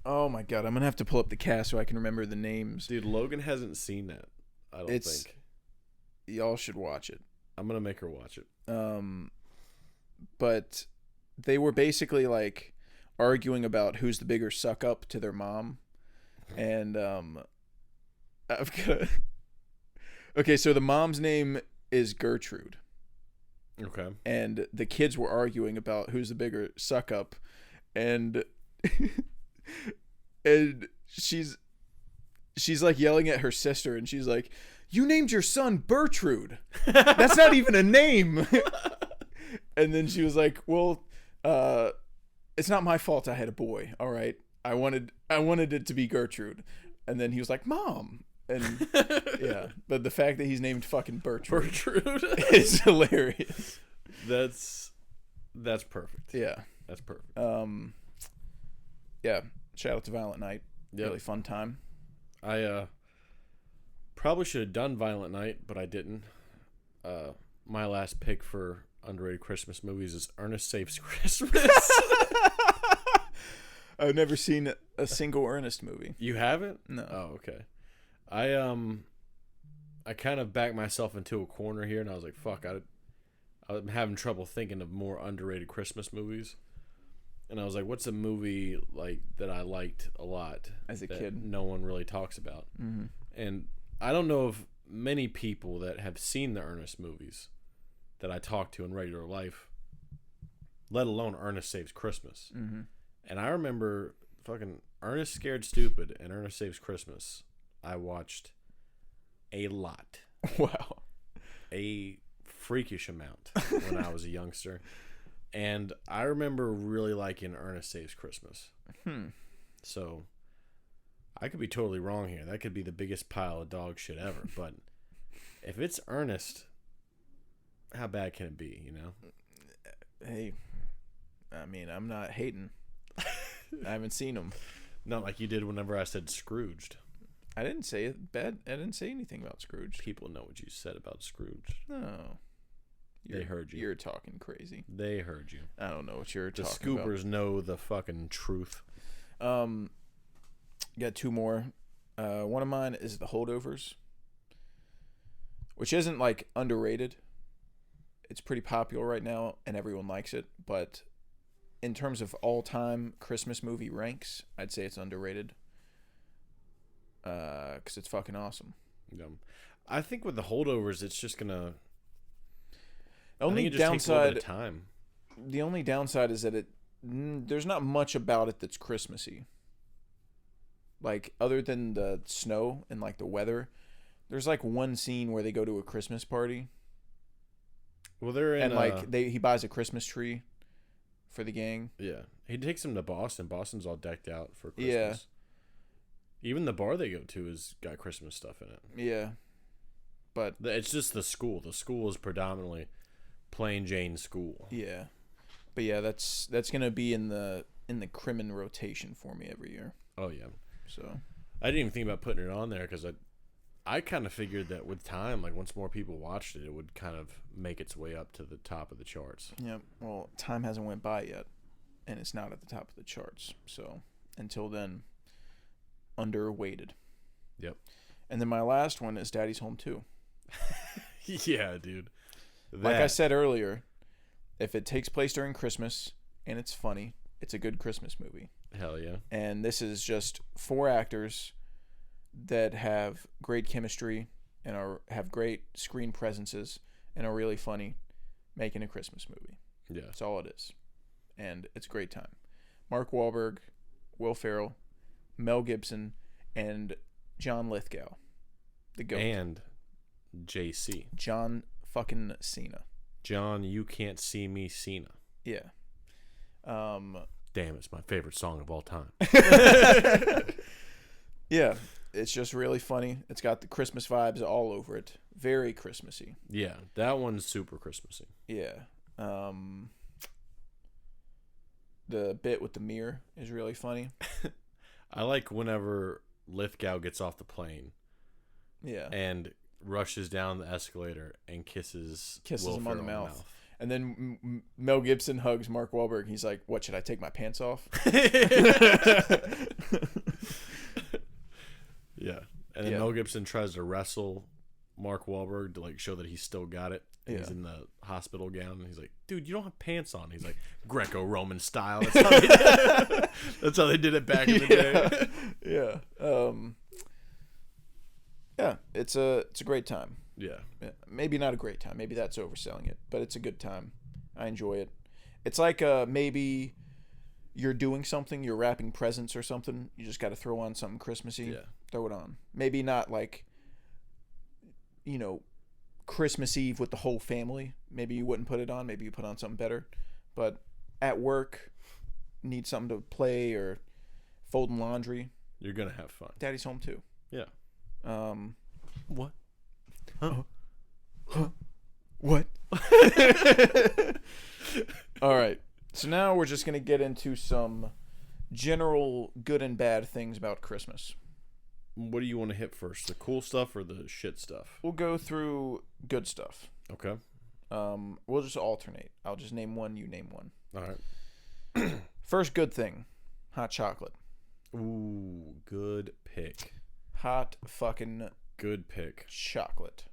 oh my god, I'm gonna have to pull up the cast so I can remember the names. Dude, Logan hasn't seen that. I don't think. Y'all should watch it. I'm gonna make her watch it. But they were basically like arguing about who's the bigger suck up to their mom, and I've got. Okay, so the mom's name is Gertrude. Okay. And the kids were arguing about who's the bigger suck up, and and she's like yelling at her sister, and she's like, "You named your son Bertrude. That's not even a name." And then she was like, "Well, it's not my fault I had a boy. All right, I wanted it to be Gertrude." And then he was like, "Mom." And yeah, but the fact that he's named fucking Bertrude is hilarious. That's perfect. Yeah. That's perfect. Yeah. Shout out to Violent Night. Yep. Really fun time. I probably should have done Violent Night, but I didn't. My last pick for underrated Christmas movies is Ernest Saves Christmas. I've never seen a single Ernest movie. You haven't? No. Oh, okay. I kind of backed myself into a corner here, and I was like, fuck, I'm having trouble thinking of more underrated Christmas movies. And I was like, what's a movie like that I liked a lot As a that kid? no one really talks about? Mm-hmm. And I don't know of many people that have seen the Ernest movies that I talk to in regular life, let alone Ernest Saves Christmas. Mm-hmm. And I remember fucking Ernest Scared Stupid and Ernest Saves Christmas. I watched a lot. Wow. A freakish amount when I was a youngster. And I remember really liking Ernest Saves Christmas. So I could be totally wrong here. That could be the biggest pile of dog shit ever. But if it's Ernest, how bad can it be, you know? Hey, I mean, I'm not hating. I haven't seen them. Not like you did whenever I said Scrooged. I didn't say it bad. I didn't say anything about Scrooge. People know what you said about Scrooge. No. They heard you. You're talking crazy. They heard you. I don't know what you're The talking about. scoopers know the fucking truth. Got 2 more. One of mine is The Holdovers, which isn't like underrated. It's pretty popular right now and everyone likes it, but in terms of all-time Christmas movie ranks, I'd say it's underrated. Because it's fucking awesome. I think with The Holdovers, it's just gonna. Only I think it just takes a little downside. bit of time. The only downside is that there's not much about it that's Christmassy. Like other than the snow and like the weather, there's like one scene where they go to a Christmas party. Well, they're in And like he buys a Christmas tree for the gang. Yeah, he takes them to Boston. Boston's all decked out for Christmas. Yeah. Even the bar they go to has got Christmas stuff in it. Yeah. But It's just the school. The school is predominantly plain Jane school. yeah. But yeah, that's gonna be in the Crimin rotation for me every year. Oh yeah. So I didn't even think about putting it on there because I kind of figured that with time, like once more people watched it, it would kind of make its way up to the top of the charts. yeah, well, time hasn't went by yet, and it's not at the top of the charts. So until then, underweighted. Yep. And then my last one is Daddy's Home 2. Yeah, dude. Like I said earlier, if it takes place during Christmas and it's funny, it's a good Christmas movie. Hell yeah. And this is just 4 actors that have great chemistry and have great screen presences and are really funny making a Christmas movie. Yeah. That's all it is. And it's a great time. Mark Wahlberg, Will Ferrell, Mel Gibson, and John Lithgow. The GOAT. And JC. John fucking Cena. John, You Can't See Me Cena. Yeah. Damn, it's my favorite song of all time. Yeah, it's just really funny. It's got the Christmas vibes all over it. Very Christmassy. Yeah, that one's super Christmassy. Yeah. The bit with the mirror is really funny. I like whenever Lithgow gets off the plane Yeah. and rushes down the escalator and kisses Will him on the Ferrell mouth. And then Mel Gibson hugs Mark Wahlberg. He's like, "What, should I take my pants off?" Yeah. And then Yeah. Mel Gibson tries to wrestle Mark Wahlberg to like show that he's still got it. And He's Yeah. in the hospital gown and he's like, "Dude, you don't have pants on." He's like, "Greco-Roman style." That's how they did, that's how they did it back in the day. Yeah. Yeah, it's a great time. Yeah. Yeah, maybe not a great time. Maybe that's overselling it, but it's a good time. I enjoy it. It's like maybe you're doing something, you're wrapping presents or something. You just got to throw on something Christmassy. Yeah. Throw it on. Maybe not like, Christmas Eve with the whole family. Maybe you wouldn't put it on. Maybe you put on something better. But at work, need something to play or folding laundry. You're going to have fun. Daddy's home too. Yeah. What? What? All right. So now we're just going to get into some general good and bad things about Christmas. What do you want to hit first? The cool stuff or the shit stuff? We'll go through good stuff. Okay. We'll just alternate. I'll just name one, you name one. All right. First good thing, hot chocolate. Ooh, good pick. Hot fucking Good pick. chocolate.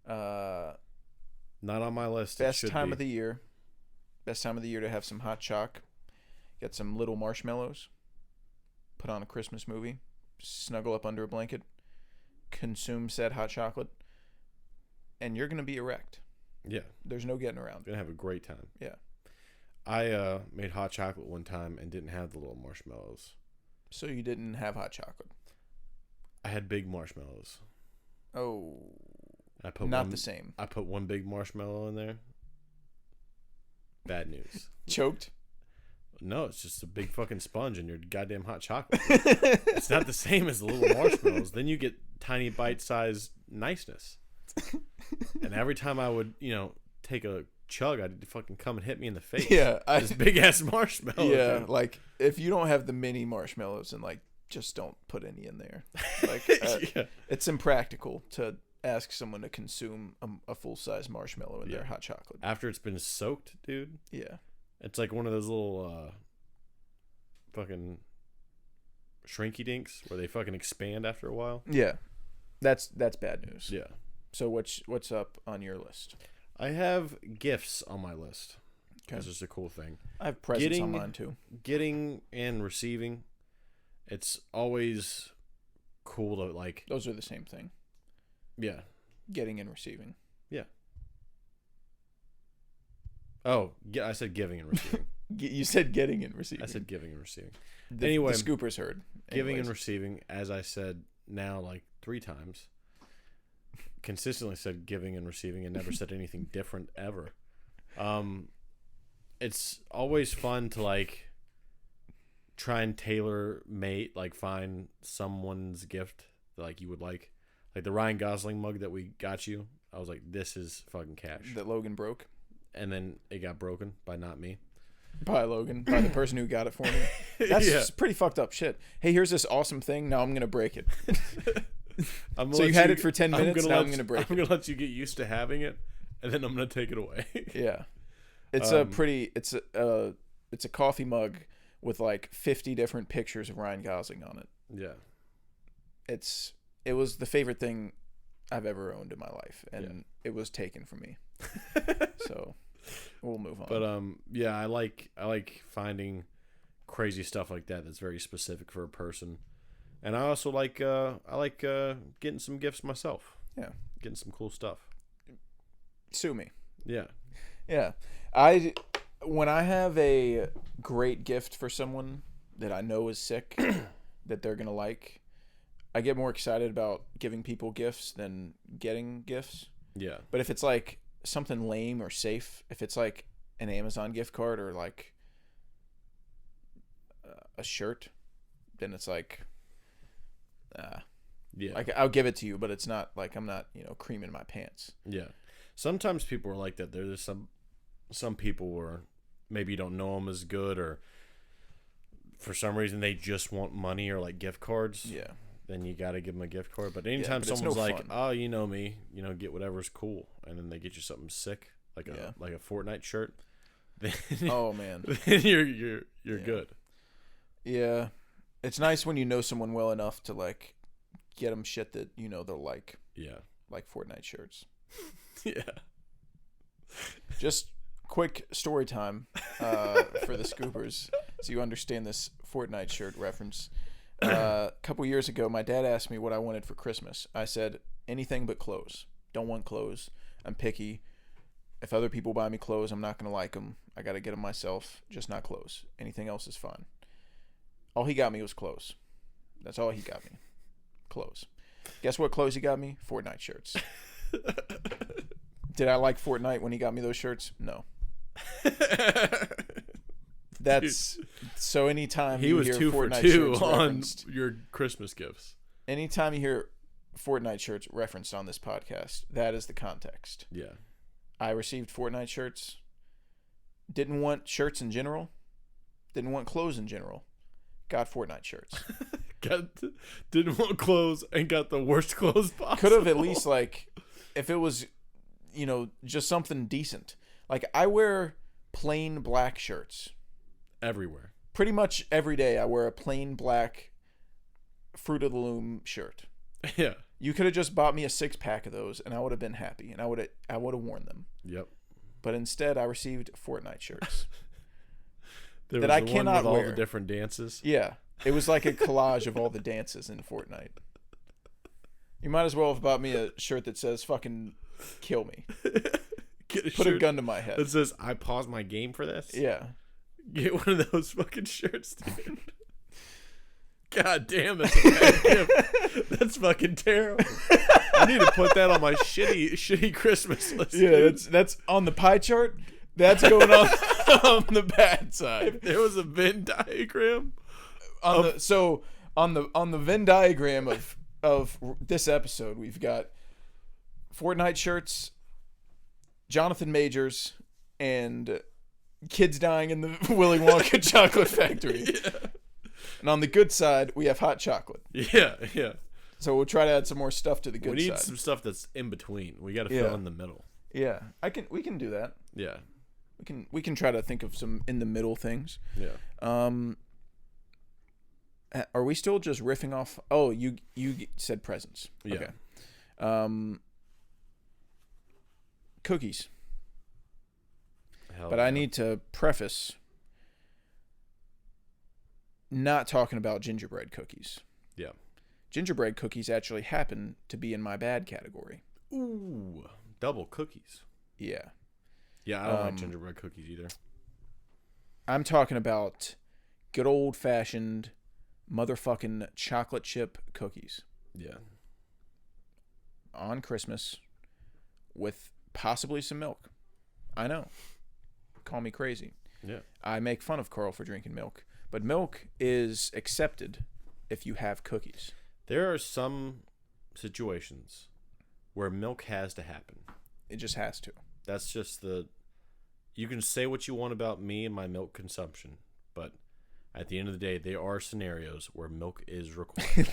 Not on my list. Best time of the year. Best time of the year to have some hot choc. Get some little marshmallows. Put on a Christmas movie. Snuggle up under a blanket. Consume said hot chocolate. And you're going to be erect. Yeah. There's no getting around. Gonna have a great time. Yeah. I made hot chocolate one time and didn't have the little marshmallows. So you didn't have hot chocolate. I had big marshmallows. Oh. I put Not one, the same. I put one big marshmallow in there. Bad news. Choked? No, it's just a big fucking sponge in your goddamn hot chocolate. It's not the same as the little marshmallows. Then you get tiny bite-sized niceness. And every time I would, take a chug, I'd fucking come and hit me in the face. Yeah. This big-ass marshmallow. Yeah. dude. Like, if you don't have the mini marshmallows, and just don't put any in there. Like, Yeah. it's impractical to ask someone to consume a full-size marshmallow in their hot chocolate. After it's been soaked, dude. Yeah. It's like one of those little fucking shrinky dinks where they fucking expand after a while. Yeah. That's bad news. Yeah. So what's up on your list? I have gifts on my list. Okay. This is a cool thing. I have presents on mine too. Getting and receiving, it's always cool to Those are the same thing. yeah. Getting and receiving. Yeah. Oh, I said giving and receiving. You said getting and receiving. I said giving and receiving. the, anyway, the scoopers heard. Giving and Anyways. receiving, as I said now 3 times. Consistently said giving and receiving and never said anything different ever. It's always fun to try and tailor mate, find someone's gift that you would like. Like the Ryan Gosling mug that we got you. I was like, this is fucking cash. That Logan broke. And then it got broken by not me. By Logan. By the person who got it for me. That's Yeah. pretty fucked up shit. Hey, here's this awesome thing. Now I'm going to break it. So you had it for 10 minutes, now I'm gonna break I'm going to let you get used to having it, and then I'm going to take it away. Yeah. It's it's a coffee mug with 50 different pictures of Ryan Gosling on it. Yeah. It was the favorite thing I've ever owned in my life, and it was taken from me. So we'll move on. But yeah, I like finding crazy stuff like that that's very specific for a person. And I also like getting some gifts myself. Yeah. Getting some cool stuff. Sue me. Yeah. Yeah. When I have a great gift for someone that I know is sick that they're going to like, I get more excited about giving people gifts than getting gifts. Yeah. But if it's like something lame or safe, if it's like an Amazon gift card or like a shirt, then it's like, Yeah. like I'll give it to you, but it's not like I'm not, creaming my pants. Yeah. Sometimes people are like that. There's some people where maybe you don't know them as good, or for some reason they just want money or like gift cards. Yeah. Then you got to give them a gift card. But anytime but it's someone's no like, fun. "Oh, you know me, get whatever's cool," and then they get you something sick, like a Fortnite shirt, then Oh man. then you're good. Yeah. It's nice when you know someone well enough to like get them shit that they'll like Yeah. Fortnite shirts. Yeah. Just quick story time for the Scoopers, so you understand this Fortnite shirt reference. A couple years ago, my dad asked me what I wanted for Christmas. I said, anything but clothes. Don't want clothes. I'm picky. If other people buy me clothes, I'm not going to like them. I got to get them myself, just not clothes. Anything else is fine. All he got me was clothes. That's all he got me. Clothes. Guess what clothes he got me? Fortnite shirts. Did I like Fortnite when he got me those shirts? No. That's so. Anytime He you was hear 2 for Fortnite 2 shirts on referenced, your Christmas gifts. anytime you hear Fortnite shirts referenced on this podcast, that is the context. Yeah. I received Fortnite shirts. Didn't want shirts in general. Didn't want clothes in general. Got Fortnite shirts. Didn't want clothes and got the worst clothes possible. Could have at least if it was, just something decent. Like I wear plain black shirts. Everywhere. Pretty much every day I wear a plain black Fruit of the Loom shirt. Yeah. You could have just bought me a 6-pack of those and I would have been happy and I would have worn them. Yep. But instead I received Fortnite shirts. There That was I the one cannot with all wear. the different dances. Yeah. It was like a collage of all the dances in Fortnite. You might as well have bought me a shirt that says fucking kill me. Get Put a shirt gun to my head. that says, "I paused my game for this." Yeah. Get one of those fucking shirts, dude. God damn, that's a bad gift. That's fucking terrible. I need to put that on my shitty Christmas list. Yeah, dude. that's on the pie chart. That's going on the bad side. If there was a Venn diagram. On the Venn diagram of this episode, we've got Fortnite shirts, Jonathan Majors, and kids dying in the Willy Wonka chocolate factory. Yeah. And on the good side, we have hot chocolate. Yeah, yeah. So we'll try to add some more stuff to the good We need side. some stuff that's in between. We got to Yeah. fill in the middle. Yeah, we can do that. Yeah. We can try to think of some in the middle things. Yeah. Are we still just riffing off? Oh, you said presents. Yeah. Okay. Cookies. Hell But yeah. I need to preface not talking about gingerbread cookies. Yeah. Gingerbread cookies actually happen to be in my bad category. Ooh. Double cookies. Yeah. Yeah, I don't like gingerbread cookies either. I'm talking about good old-fashioned motherfucking chocolate chip cookies Yeah. on Christmas with possibly some milk. I know. Call me crazy. Yeah. I make fun of Carl for drinking milk, but milk is accepted if you have cookies. There are some situations where milk has to happen. It just has to. That's just you can say what you want about me and my milk consumption, but at the end of the day, there are scenarios where milk is required.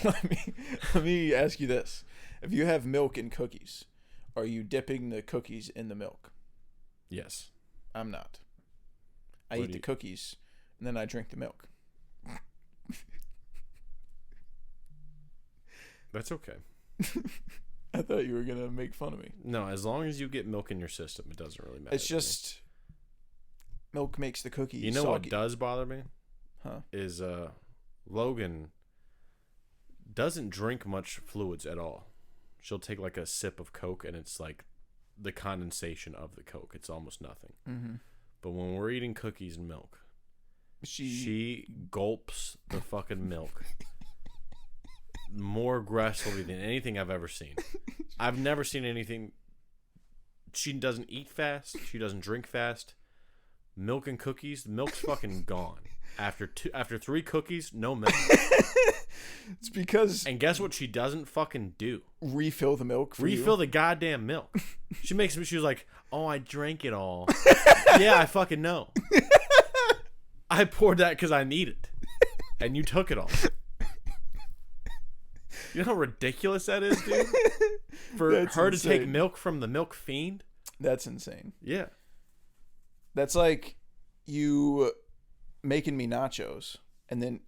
Let me ask you this. If you have milk in cookies, are you dipping the cookies in the milk? Yes. I'm not. I What eat do the you- cookies, and then I drink the milk. That's okay. I thought you were going to make fun of me. No, as long as you get milk in your system, it doesn't really matter. It's to me. just milk makes the cookie You know soggy. what does bother me? Huh? Is Logan doesn't drink much fluids at all. She'll take like a sip of Coke and it's like the condensation of the Coke. It's almost nothing. Mm-hmm. But when we're eating cookies and milk, She she gulps the fucking milk more aggressively than anything I've ever seen. I've never seen anything. She doesn't eat fast. She doesn't drink fast. Milk and cookies. The milk's fucking gone. After 3 cookies, no milk. It's because And guess what she doesn't fucking do? refill the milk for Refill you. the goddamn milk. She was like, oh, I drank it all. Yeah, I fucking know. I poured that because I need it. And you took it all. You know how ridiculous that is, dude? For That's her to take insane. milk from the milk fiend? That's insane. Yeah. That's like you making me nachos, and then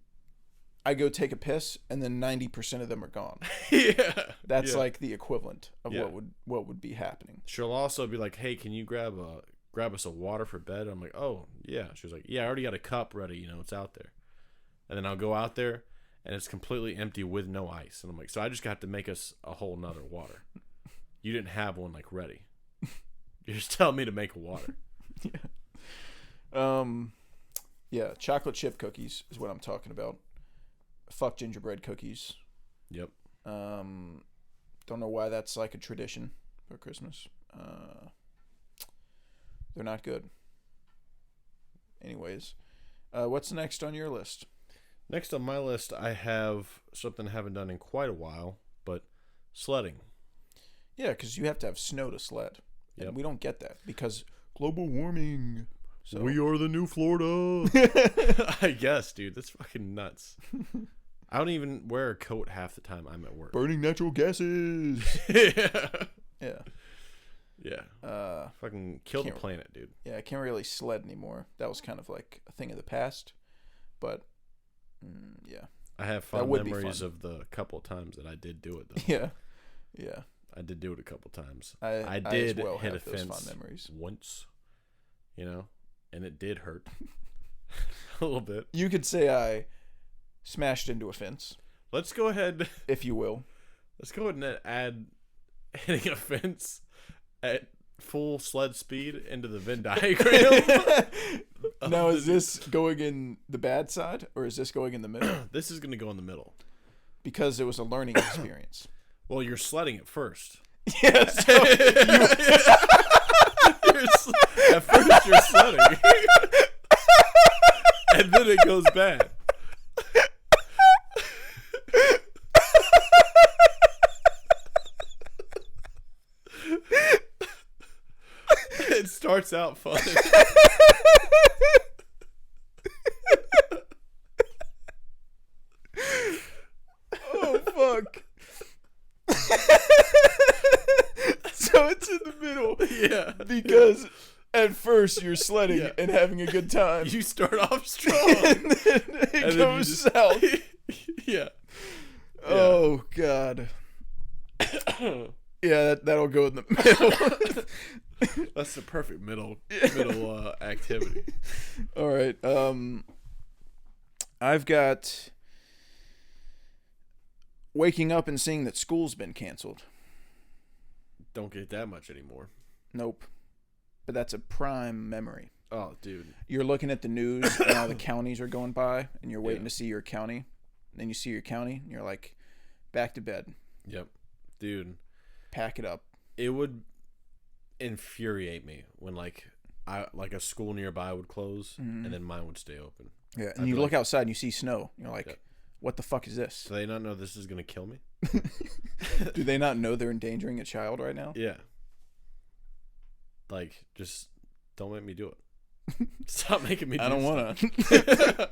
I go take a piss, and then 90% of them are gone. Yeah. That's Yeah. like the equivalent of Yeah. what would be happening. She'll also be like, hey, can you grab us a water for bed? I'm like, oh, yeah. She was like, yeah, I already got a cup ready. You know, it's out there. And then I'll go out there, and it's completely empty with no ice. And I'm like, so I just got to make us a whole nother water. You didn't have one, like, ready. You're just telling me to make a water. Yeah, chocolate chip cookies is what I'm talking about. Fuck gingerbread cookies. Yep. Don't know why that's like a tradition for Christmas. They're not good. Anyways, what's next on your list? Next on my list, I have something I haven't done in quite a while, but sledding. Yeah, because you have to have snow to sled. Yep. And we don't get that because global warming. So We are the new Florida. I guess, dude. That's fucking nuts. I don't even wear a coat half the time I'm at work. Burning natural gases. Yeah. yeah. Yeah. Fucking kill the can't- planet, dude. Yeah, I can't really sled anymore. That was kind of like a thing of the past. But yeah. I have That fond would be memories fun. of the couple of times that I did do it, though. Yeah. Yeah. I did do it a couple times. I did as well hit a have those fence fond memories. once, you know, and it did hurt a little bit. You could say I smashed into a fence, Let's go ahead. if you will. Let's go ahead and add hitting a fence at full sled speed into the Venn diagram. Now, is this going in the bad side or is this going in the middle? This is going to go in the middle. Because it was a learning experience. Well, you're sledding at first. Yeah, so At first, you're sledding. And then it goes bad. It starts out fun. oh fuck. So it's in the middle. Yeah. Because at first you're sledding Yeah. and having a good time. You start off strong. and then it And then you goes just- south. Yeah. Oh god. Yeah, that'll go in the middle. That's the perfect middle activity. All right. I've got waking up and seeing that school's been canceled. Don't get that much anymore. Nope. But that's a prime memory. Oh, dude. You're looking at the news and all the counties are going by and you're waiting Yeah. to see your county. And then you see your county and you're like, back to bed. Yep. Dude, Pack it up. it would infuriate me when like a school nearby would close and then mine would stay open. Yeah. I'd And be you look like- outside and you see snow. You're like, Yep. what the fuck is this? Do they not know this is gonna kill me? Do they not know they're endangering a child right now? Yeah. Like, just don't make me do it. Stop making me do I don't stuff. want to.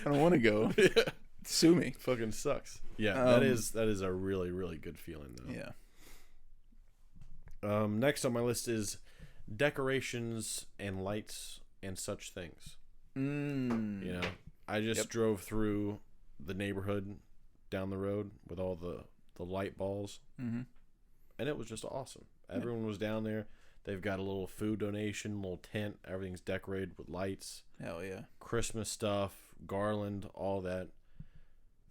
I don't want to go. Yeah. Sue me. Fucking sucks. Yeah, that is a really, really good feeling though. Yeah. Next on my list is decorations and lights and such things. You know, I just drove through the neighborhood down the road with all the light balls, and it was just awesome. Everyone was down there. They've got a little food donation, little tent. Everything's decorated with lights, Hell yeah. Christmas stuff, garland, all that.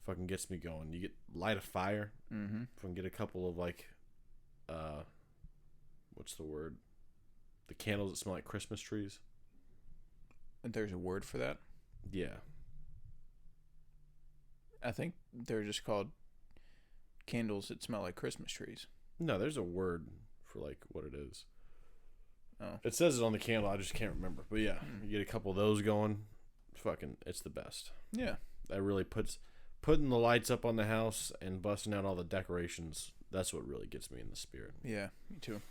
Fucking gets me going. You get light a fire. Fucking get a couple of like, what's the word? The candles that smell like Christmas trees. There's a word for that. Yeah. I think they're just called candles that smell like Christmas trees. No, there's a word for like what it is. Oh. It says it on the candle. I just can't remember. But yeah, you get a couple of those going. Fucking, it's the best. Yeah. That really putting the lights up on the house and busting out all the decorations. That's what really gets me in the spirit. Yeah, me too.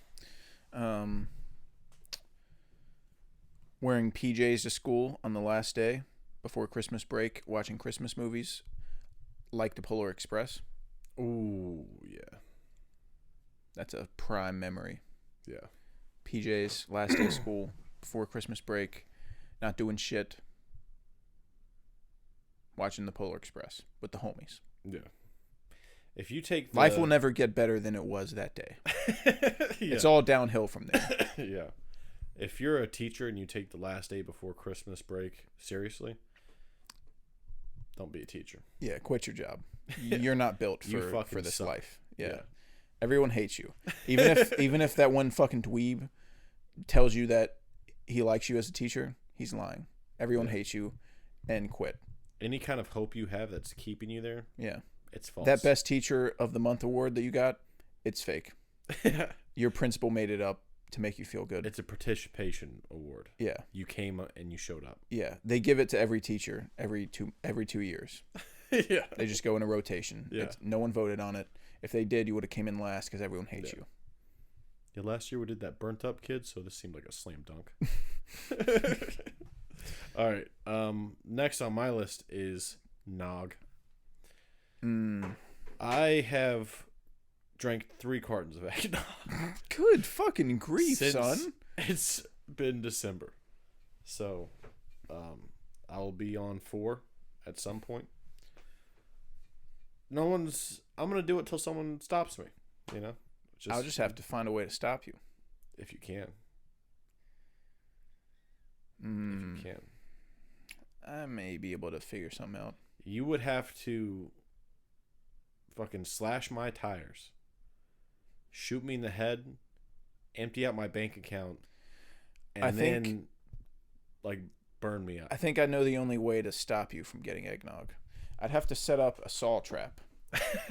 Wearing PJs to school on the last day before Christmas break, watching Christmas movies like the Polar Express. Ooh, yeah. That's a prime memory. Yeah. PJs, last day of school, before Christmas break, not doing shit. Watching the Polar Express with the homies. Yeah. If you take Life will never get better than it was that day. Yeah. It's all downhill from there. Yeah. If you're a teacher and you take the last day before Christmas break seriously, don't be a teacher. Yeah, quit your job. You're not built You for fucking this suck. life. Yeah. Yeah. Everyone hates you. Even if that one fucking dweeb tells you that he likes you as a teacher, he's lying. Everyone hates you, and quit. Any kind of hope you have that's keeping you there, Yeah. it's false. That best teacher of the month award that you got, it's fake. Yeah. Your principal made it up to make you feel good. It's a participation award. Yeah. You came and you showed up. Yeah. They give it to every teacher every 2 years. Yeah. They just go in a rotation. Yeah. No one voted on it. If they did, you would have came in last because everyone hates you. Yeah, last year we did that burnt up kid, so this seemed like a slam dunk. All right. Next on my list is Nog. I have drank 3 cartons of eggnog. Good fucking grief, Since son. It's been December. So I will be on 4 at some point. I'm going to do it till someone stops me, you know? I'll just have to find a way to stop you. If you can. If you can. I may be able to figure something out. You would have to fucking slash my tires, shoot me in the head, empty out my bank account, and then like burn me up. I think I know the only way to stop you from getting eggnog. I'd have to set up a saw trap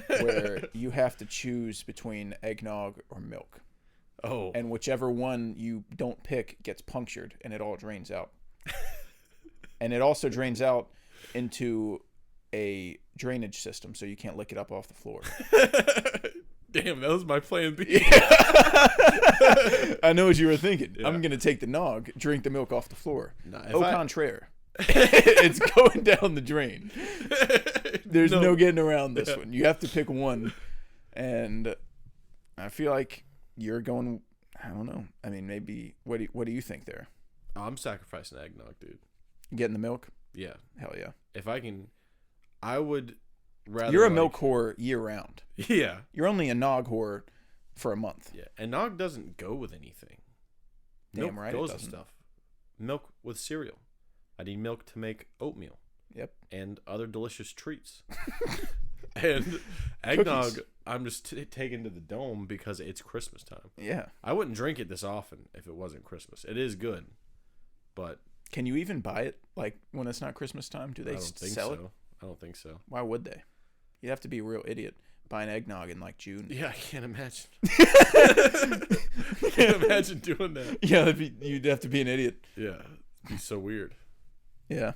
where you have to choose between eggnog or milk. Oh. And whichever one you don't pick gets punctured and it all drains out. And it also drains out into a drainage system so you can't lick it up off the floor. Damn, that was my plan B. I know what you were thinking. Yeah. I'm going to take the nog, drink the milk off the floor. Nah, Au contraire. It's going down the drain. There's no getting around this one. You have to pick one. And I feel like you're going, I don't know. I mean, maybe, what do you think there? I'm sacrificing eggnog, dude. Getting the milk? Yeah. Hell yeah. If I can, I would rather. You're a milk whore year round. Yeah. You're only a nog whore for a month. Yeah. And nog doesn't go with anything. Damn Milk right it goes with doesn't. stuff. Milk with cereal. I need milk to make oatmeal. Yep. And other delicious treats. And eggnog, Cookies. I'm just taking to the dome because it's Christmas time. Yeah. I wouldn't drink it this often if it wasn't Christmas. It is good, but Can you even buy it like when it's not Christmas time? Do I they don't think sell so. it? I don't think so. Why would they? You'd have to be a real idiot buying eggnog in like June. Yeah, I can't imagine. I can't imagine doing that. Yeah, you'd have to be an idiot. Yeah, it'd be so weird. Yeah.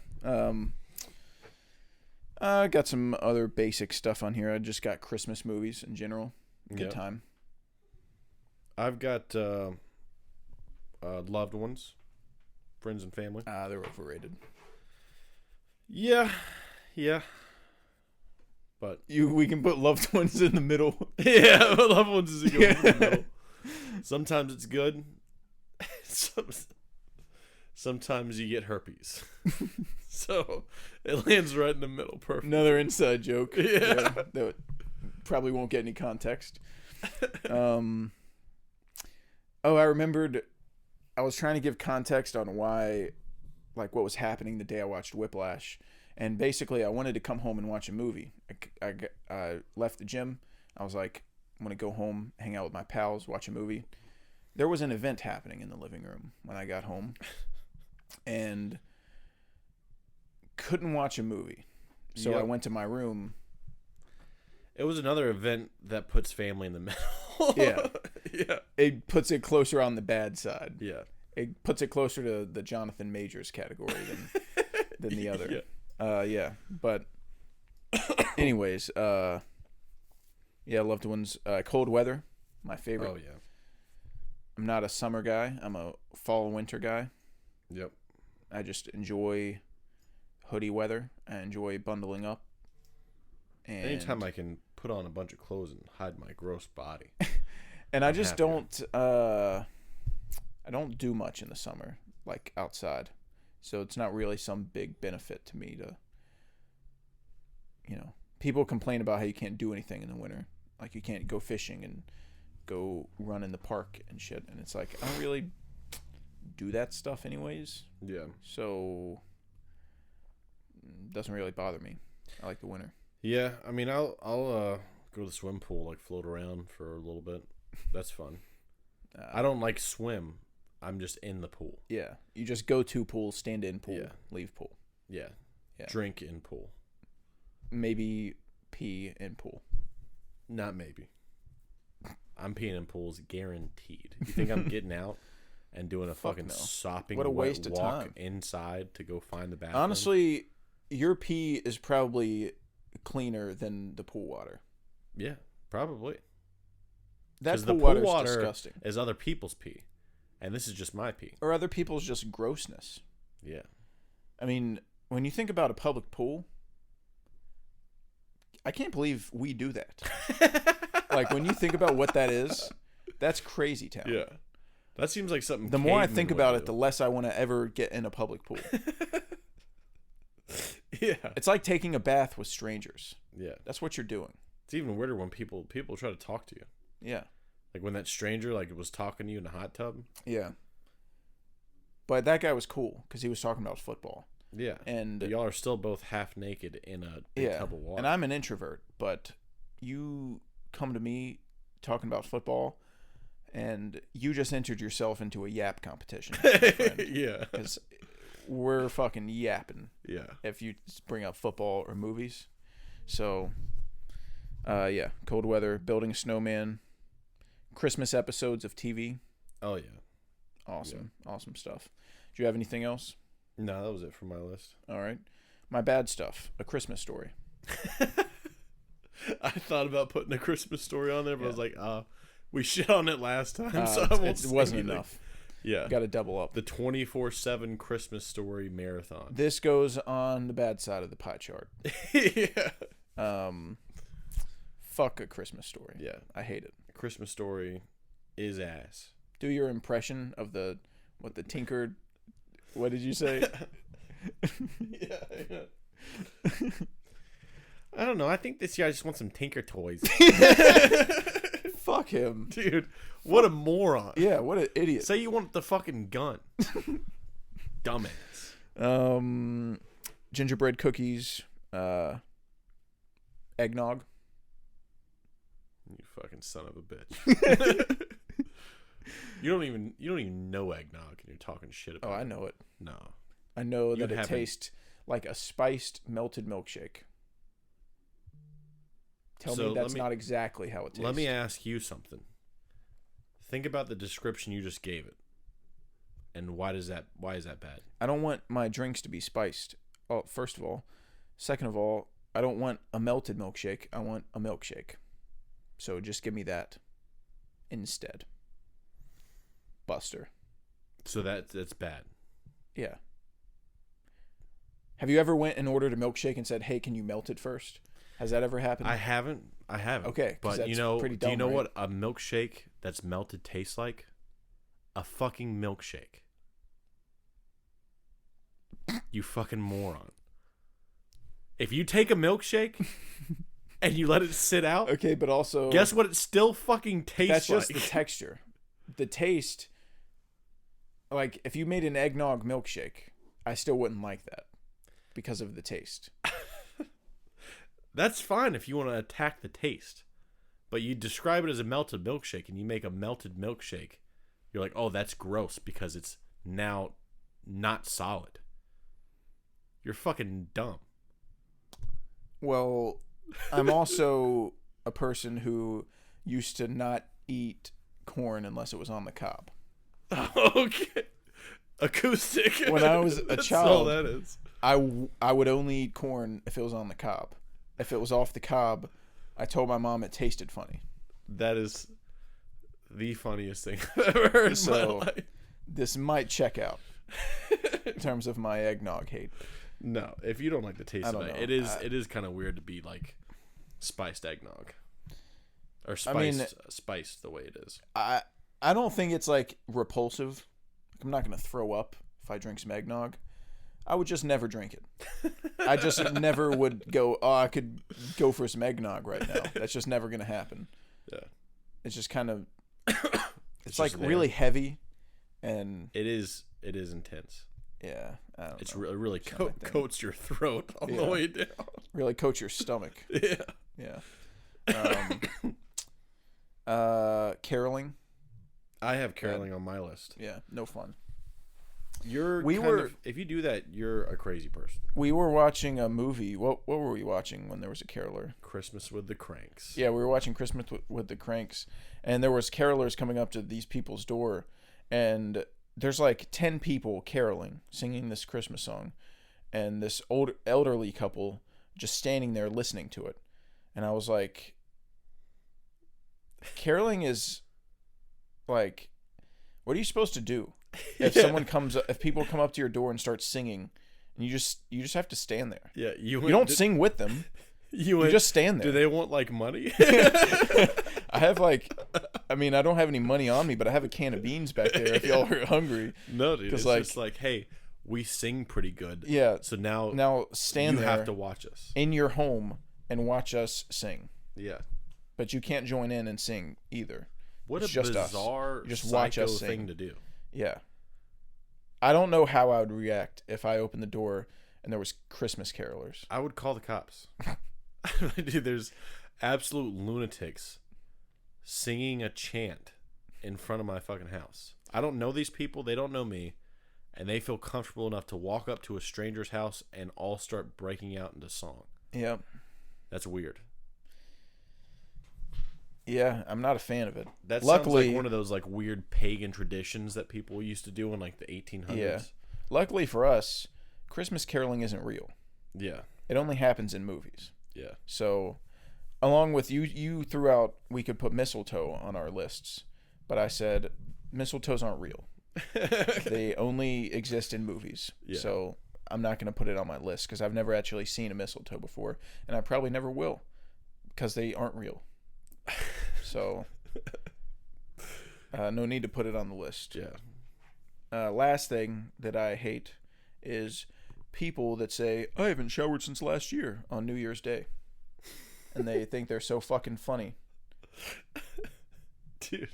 I got some other basic stuff on here. I just got Christmas movies in general. Good Yep. time. I've got loved ones, friends and family. They're overrated. Yeah. But We can put loved ones in the middle. yeah, loved ones is a good one in the middle. Sometimes it's good. Sometimes you get herpes. So it lands right in the middle. Perfect. Another inside joke. Yeah. That probably won't get any context. I remembered I was trying to give context on why, like, what was happening the day I watched Whiplash. And basically, I wanted to come home and watch a movie. I left the gym. I was like, I'm going to go home, hang out with my pals, watch a movie. There was an event happening in the living room when I got home. And couldn't watch a movie. So Yep. I went to my room. It was another event that puts family in the middle. Yeah. Yeah. It puts it closer on the bad side. Yeah. It puts it closer to the Jonathan Majors category than the other. Yeah. But anyways, loved ones. Cold weather, my favorite. Oh yeah. I'm not a summer guy. I'm a fall and winter guy. Yep. I just enjoy hoodie weather. I enjoy bundling up. And Anytime I can put on a bunch of clothes and hide my gross body. and I just happier. don't I don't do much in the summer, like outside. So it's not really some big benefit to me to, people complain about how you can't do anything in the winter. Like you can't go fishing and go run in the park and shit. And it's like, I don't really do that stuff anyways. Yeah. So it doesn't really bother me. I like the winter. Yeah, I mean, I'll go to the swim pool, like float around for a little bit. That's fun. I don't like swim. I'm just in the pool. Yeah. You just go to pool, stand in pool, Yeah. leave pool. Yeah. Yeah. Drink in pool. Maybe pee in pool. Not maybe. I'm peeing in pools guaranteed. You think I'm getting out and doing a fucking no. sopping What a wet waste of walk time. inside to go find the bathroom? Honestly, your pee is probably cleaner than the pool water. Yeah, probably. That 'Cause pool the water pool is water disgusting. is other people's pee, and this is just my pee. Or other people's just grossness. Yeah. I mean, when you think about a public pool, I can't believe we do that. Like, when you think about what that is, that's crazy town. Yeah. That seems like something. The more I cavemen think would about do. it, the less I want to ever get in a public pool. Yeah. It's like taking a bath with strangers. Yeah. That's what you're doing. It's even weirder when people try to talk to you. Yeah. Like when that stranger was talking to you in the hot tub. Yeah. But that guy was cool because he was talking about football. Yeah. And But y'all are still both half naked in a big tub of water. And I'm an introvert, but you come to me talking about football, and you just entered yourself into a yap competition. Yeah. Because we're fucking yapping Yeah. if you bring up football or movies. So, cold weather, building a snowman, Christmas episodes of TV. Oh yeah. Awesome. Awesome stuff. Do you have anything else? No, that was it for my list. All right. My bad stuff, A Christmas Story. I thought about putting a Christmas Story on there, but I was like, we shit on it last time, so I won't It say wasn't anything. enough. Yeah. Got to double up. The 24/7 Christmas Story marathon. This goes on the bad side of the pie chart. Yeah. Fuck A Christmas Story. Yeah. I hate it. Christmas Story is ass. Do your impression of the tinkered. What did you say? Yeah. I don't know. I think this year I just want some Tinker Toys. Fuck him. Dude, what a moron. Yeah, what an idiot. Say you want the fucking gun. Dumbass. Gingerbread cookies, eggnog. You fucking son of a bitch. You don't even know eggnog and you're talking shit about Oh, it. I know it. No. I know You that it haven't. tastes like a spiced melted milkshake. Tell So me that's let me- not exactly how it tastes. Let me ask you something. Think about the description you just gave it. And why is that bad? I don't want my drinks to be spiced. Oh, first of all. Second of all, I don't want a melted milkshake. I want a milkshake. So just give me that instead. Buster. So that's bad. Yeah. Have you ever went and ordered a milkshake and said, "Hey, can you melt it first?" Has that ever happened? I haven't. Okay, 'cause But that's pretty do you dumb, know right? what a milkshake that's melted tastes like? A fucking milkshake. You fucking moron. If you take a milkshake and you let it sit out, Okay, but also guess what it still fucking tastes that's just like? the texture. The taste, like if you made an eggnog milkshake, I still wouldn't like that because of the taste. That's fine if you want to attack the taste. But you describe it as a melted milkshake and you make a melted milkshake. You're like, oh, that's gross because it's now not solid. You're fucking dumb. Well, I'm also a person who used to not eat corn unless it was on the cob. Okay. Acoustic. When I was a That's child, all that is. I would only eat corn if it was on the cob. If it was off the cob, I told my mom it tasted funny. That is the funniest thing I've ever heard in my life. This might check out in terms of my eggnog hate. No, if you don't like the taste I of don't it, know. it is kind of weird to be like spiced eggnog. Or spiced the way it is. I don't think it's like repulsive. I'm not gonna throw up if I drink some eggnog. I would just never drink it. I just never would go, oh, I could go for some eggnog right now. That's just never gonna happen. Yeah. It's just kind of it's like just there. really heavy and It is intense. yeah, I don't It's know. really It's not my thing. coats your throat on the Yeah. way down. Really coats your stomach. Yeah. Yeah. Caroling. I have caroling on my list. Yeah, no fun. If you do that, you're a crazy person. We were watching a movie. What were we watching when there was a caroler? Christmas with the Cranks. Yeah, we were watching Christmas with the Cranks, and there was carolers coming up to these people's door, and there's like 10 people caroling, singing this Christmas song, and this old elderly couple just standing there listening to it. And I was like, caroling is like, what are you supposed to do if if people come up to your door and start singing, and you just have to stand there? Yeah, You don't sing with them. You just stand there. Do they want like money? I have I don't have any money on me, but I have a can of beans back there if y'all are hungry. No, dude. It's like, just like, hey, we sing pretty good. Yeah. So now stand you there have to watch us in your home and watch us sing. Yeah. But you can't join in and sing either. What It's a just us. bizarre, You just psycho watch us sing. thing to do. Yeah. I don't know how I would react if I opened the door and there was Christmas carolers. I would call the cops. Dude, there's absolute lunatics singing a chant in front of my fucking house. I don't know these people. They don't know me. And they feel comfortable enough to walk up to a stranger's house and all start breaking out into song. Yep. That's weird. Yeah, I'm not a fan of it. That Luckily, sounds like one of those like weird pagan traditions that people used to do in like the 1800s. Yeah. Luckily for us, Christmas caroling isn't real. Yeah. It only happens in movies. Yeah. So, along with you threw out we could put mistletoe on our lists, but I said mistletoes aren't real. They only exist in movies. Yeah. So I'm not going to put it on my list because I've never actually seen a mistletoe before, and I probably never will because they aren't real. So no need to put it on the list. Yeah. Last thing that I hate is people that say, I haven't showered since last year on New Year's Day. And they think they're so fucking funny. Dude.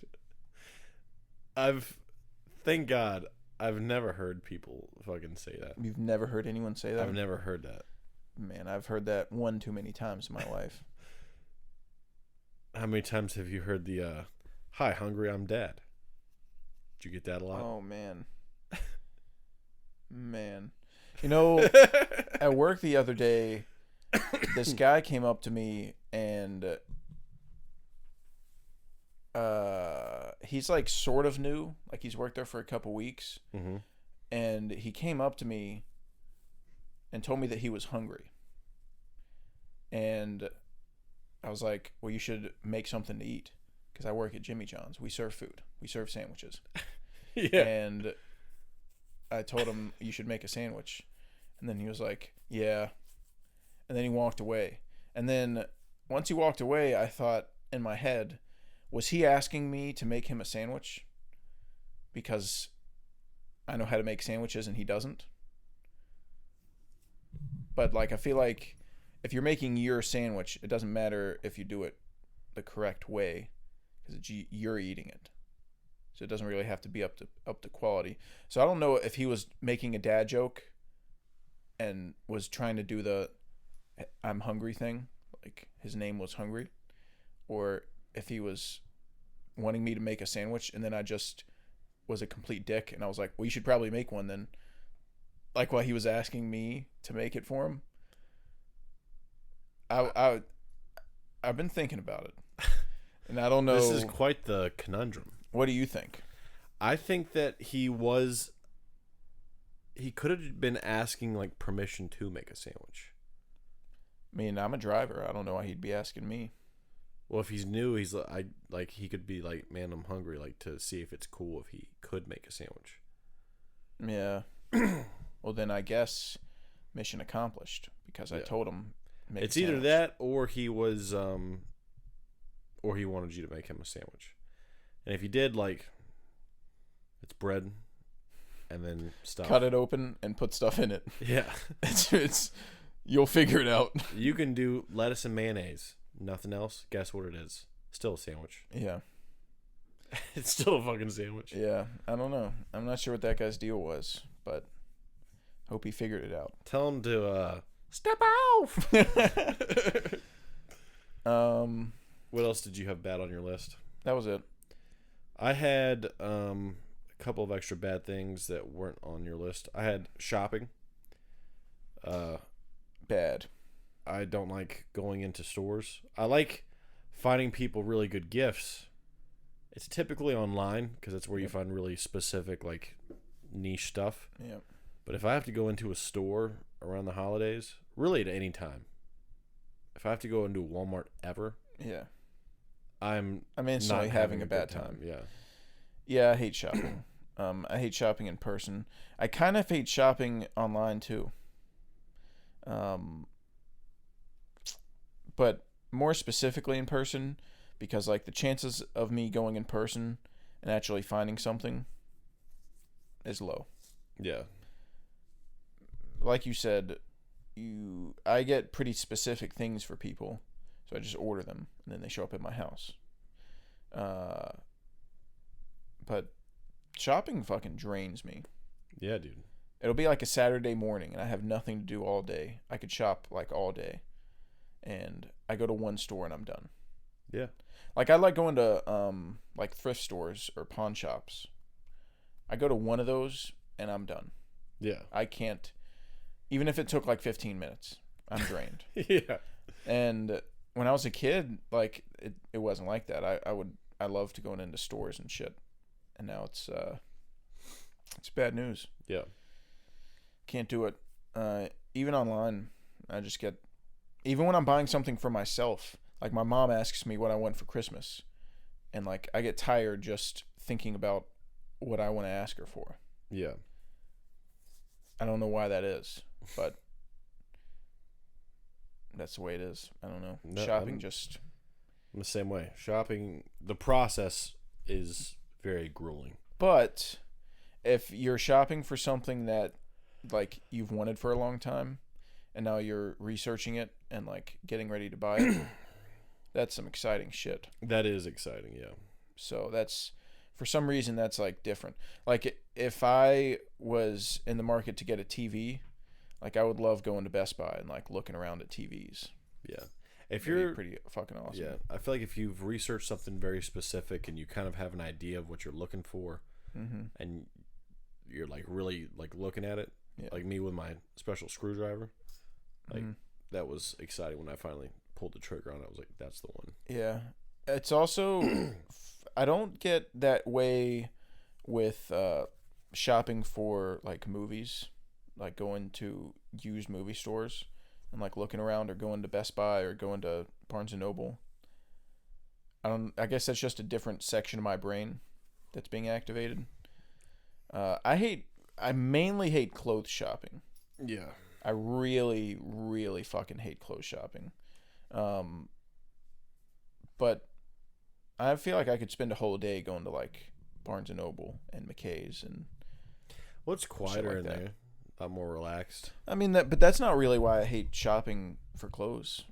Thank God, I've never heard people fucking say that. You've never heard anyone say that? I've never heard that. Man, I've heard that one too many times in my life. How many times have you heard the, hi, hungry, I'm dad? Did you get that a lot? Oh, man. Man. You know, at work the other day, this guy came up to me and he's like sort of new. Like he's worked there for a couple weeks. Mm-hmm. And he came up to me and told me that he was hungry. And I was like, well, you should make something to eat because I work at Jimmy John's. We serve food. We serve sandwiches. Yeah. And I told him you should make a sandwich. And then he was like, yeah. And then he walked away. And then once he walked away, I thought in my head, was he asking me to make him a sandwich because I know how to make sandwiches and he doesn't? But like, I feel like if you're making your sandwich, it doesn't matter if you do it the correct way because you're eating it. So it doesn't really have to be up to quality. So I don't know if he was making a dad joke and was trying to do the I'm hungry thing, like his name was Hungry, or if he was wanting me to make a sandwich and then I just was a complete dick and I was like, well, you should probably make one then. Like while he was asking me to make it for him. I've been thinking about it, and I don't know. This is quite the conundrum. What do you think? I think that he could have been asking like permission to make a sandwich. I mean, I'm a driver. I don't know why he'd be asking me. Well, if he's new, he could be like, man, I'm hungry, like to see if it's cool if he could make a sandwich. Yeah. Well, then I guess mission accomplished because I told him. It's either that or he was, or he wanted you to make him a sandwich. And if he did, like, it's bread, and then stuff. Cut it open and put stuff in it. Yeah. It's you'll figure it out. You can do lettuce and mayonnaise. Nothing else. Guess what it is? Still a sandwich. Yeah. It's still a fucking sandwich. Yeah. I don't know. I'm not sure what that guy's deal was, but hope he figured it out. Tell him to step off. What else did you have bad on your list? That was it. I had a couple of extra bad things that weren't on your list. I had shopping. Bad. I don't like going into stores. I like finding people really good gifts. It's typically online because that's where you find really specific, like, niche stuff. Yeah. But if I have to go into a store around the holidays, really at any time, if I have to go into Walmart ever, Yeah. I'm instantly not having a bad good time. Yeah. Yeah, I hate shopping. I hate shopping in person. I kind of hate shopping online too. But more specifically in person, because like the chances of me going in person and actually finding something is low. Yeah. Like you said, I get pretty specific things for people, so I just order them and then they show up at my house. But shopping fucking drains me. Yeah, dude. It'll be like a Saturday morning and I have nothing to do all day. I could shop like all day. And I go to one store and I'm done. Yeah. Like I like going to like thrift stores or pawn shops. I go to one of those and I'm done. Yeah. I can't, even if it took like 15 minutes, I'm drained. Yeah. And when I was a kid, like it wasn't like that. I loved going into stores and shit. And now it's bad news. Yeah. Can't do it. Even online, I just get, even when I'm buying something for myself, like my mom asks me what I want for Christmas, and like I get tired just thinking about what I want to ask her for. Yeah. I don't know why that is, but that's the way it is. I don't know. No, Shopping I'm the same way. Shopping, the process is very grueling. But if you're shopping for something that like you've wanted for a long time and now you're researching it and like getting ready to buy it, that's some exciting shit. That is exciting, yeah. So that's, for some reason, that's like different. Like if I was in the market to get a TV, like I would love going to Best Buy and like looking around at TVs. Yeah. If It'd be you're pretty fucking awesome. Yeah, I feel like if you've researched something very specific and you kind of have an idea of what you're looking for, and you're like really like looking at it, like me with my special screwdriver, like that was exciting when I finally pulled the trigger on it. I was like, that's the one. Yeah. It's also, I don't get that way with shopping for like movies, like going to used movie stores and like looking around, or going to Best Buy or going to Barnes and Noble. I guess that's just a different section of my brain that's being activated. I mainly hate clothes shopping. Yeah. I really, really fucking hate clothes shopping. But I feel like I could spend a whole day going to like Barnes and Noble and McKay's and What's quieter like in that. there? A lot more relaxed. I mean but that's not really why I hate shopping for clothes.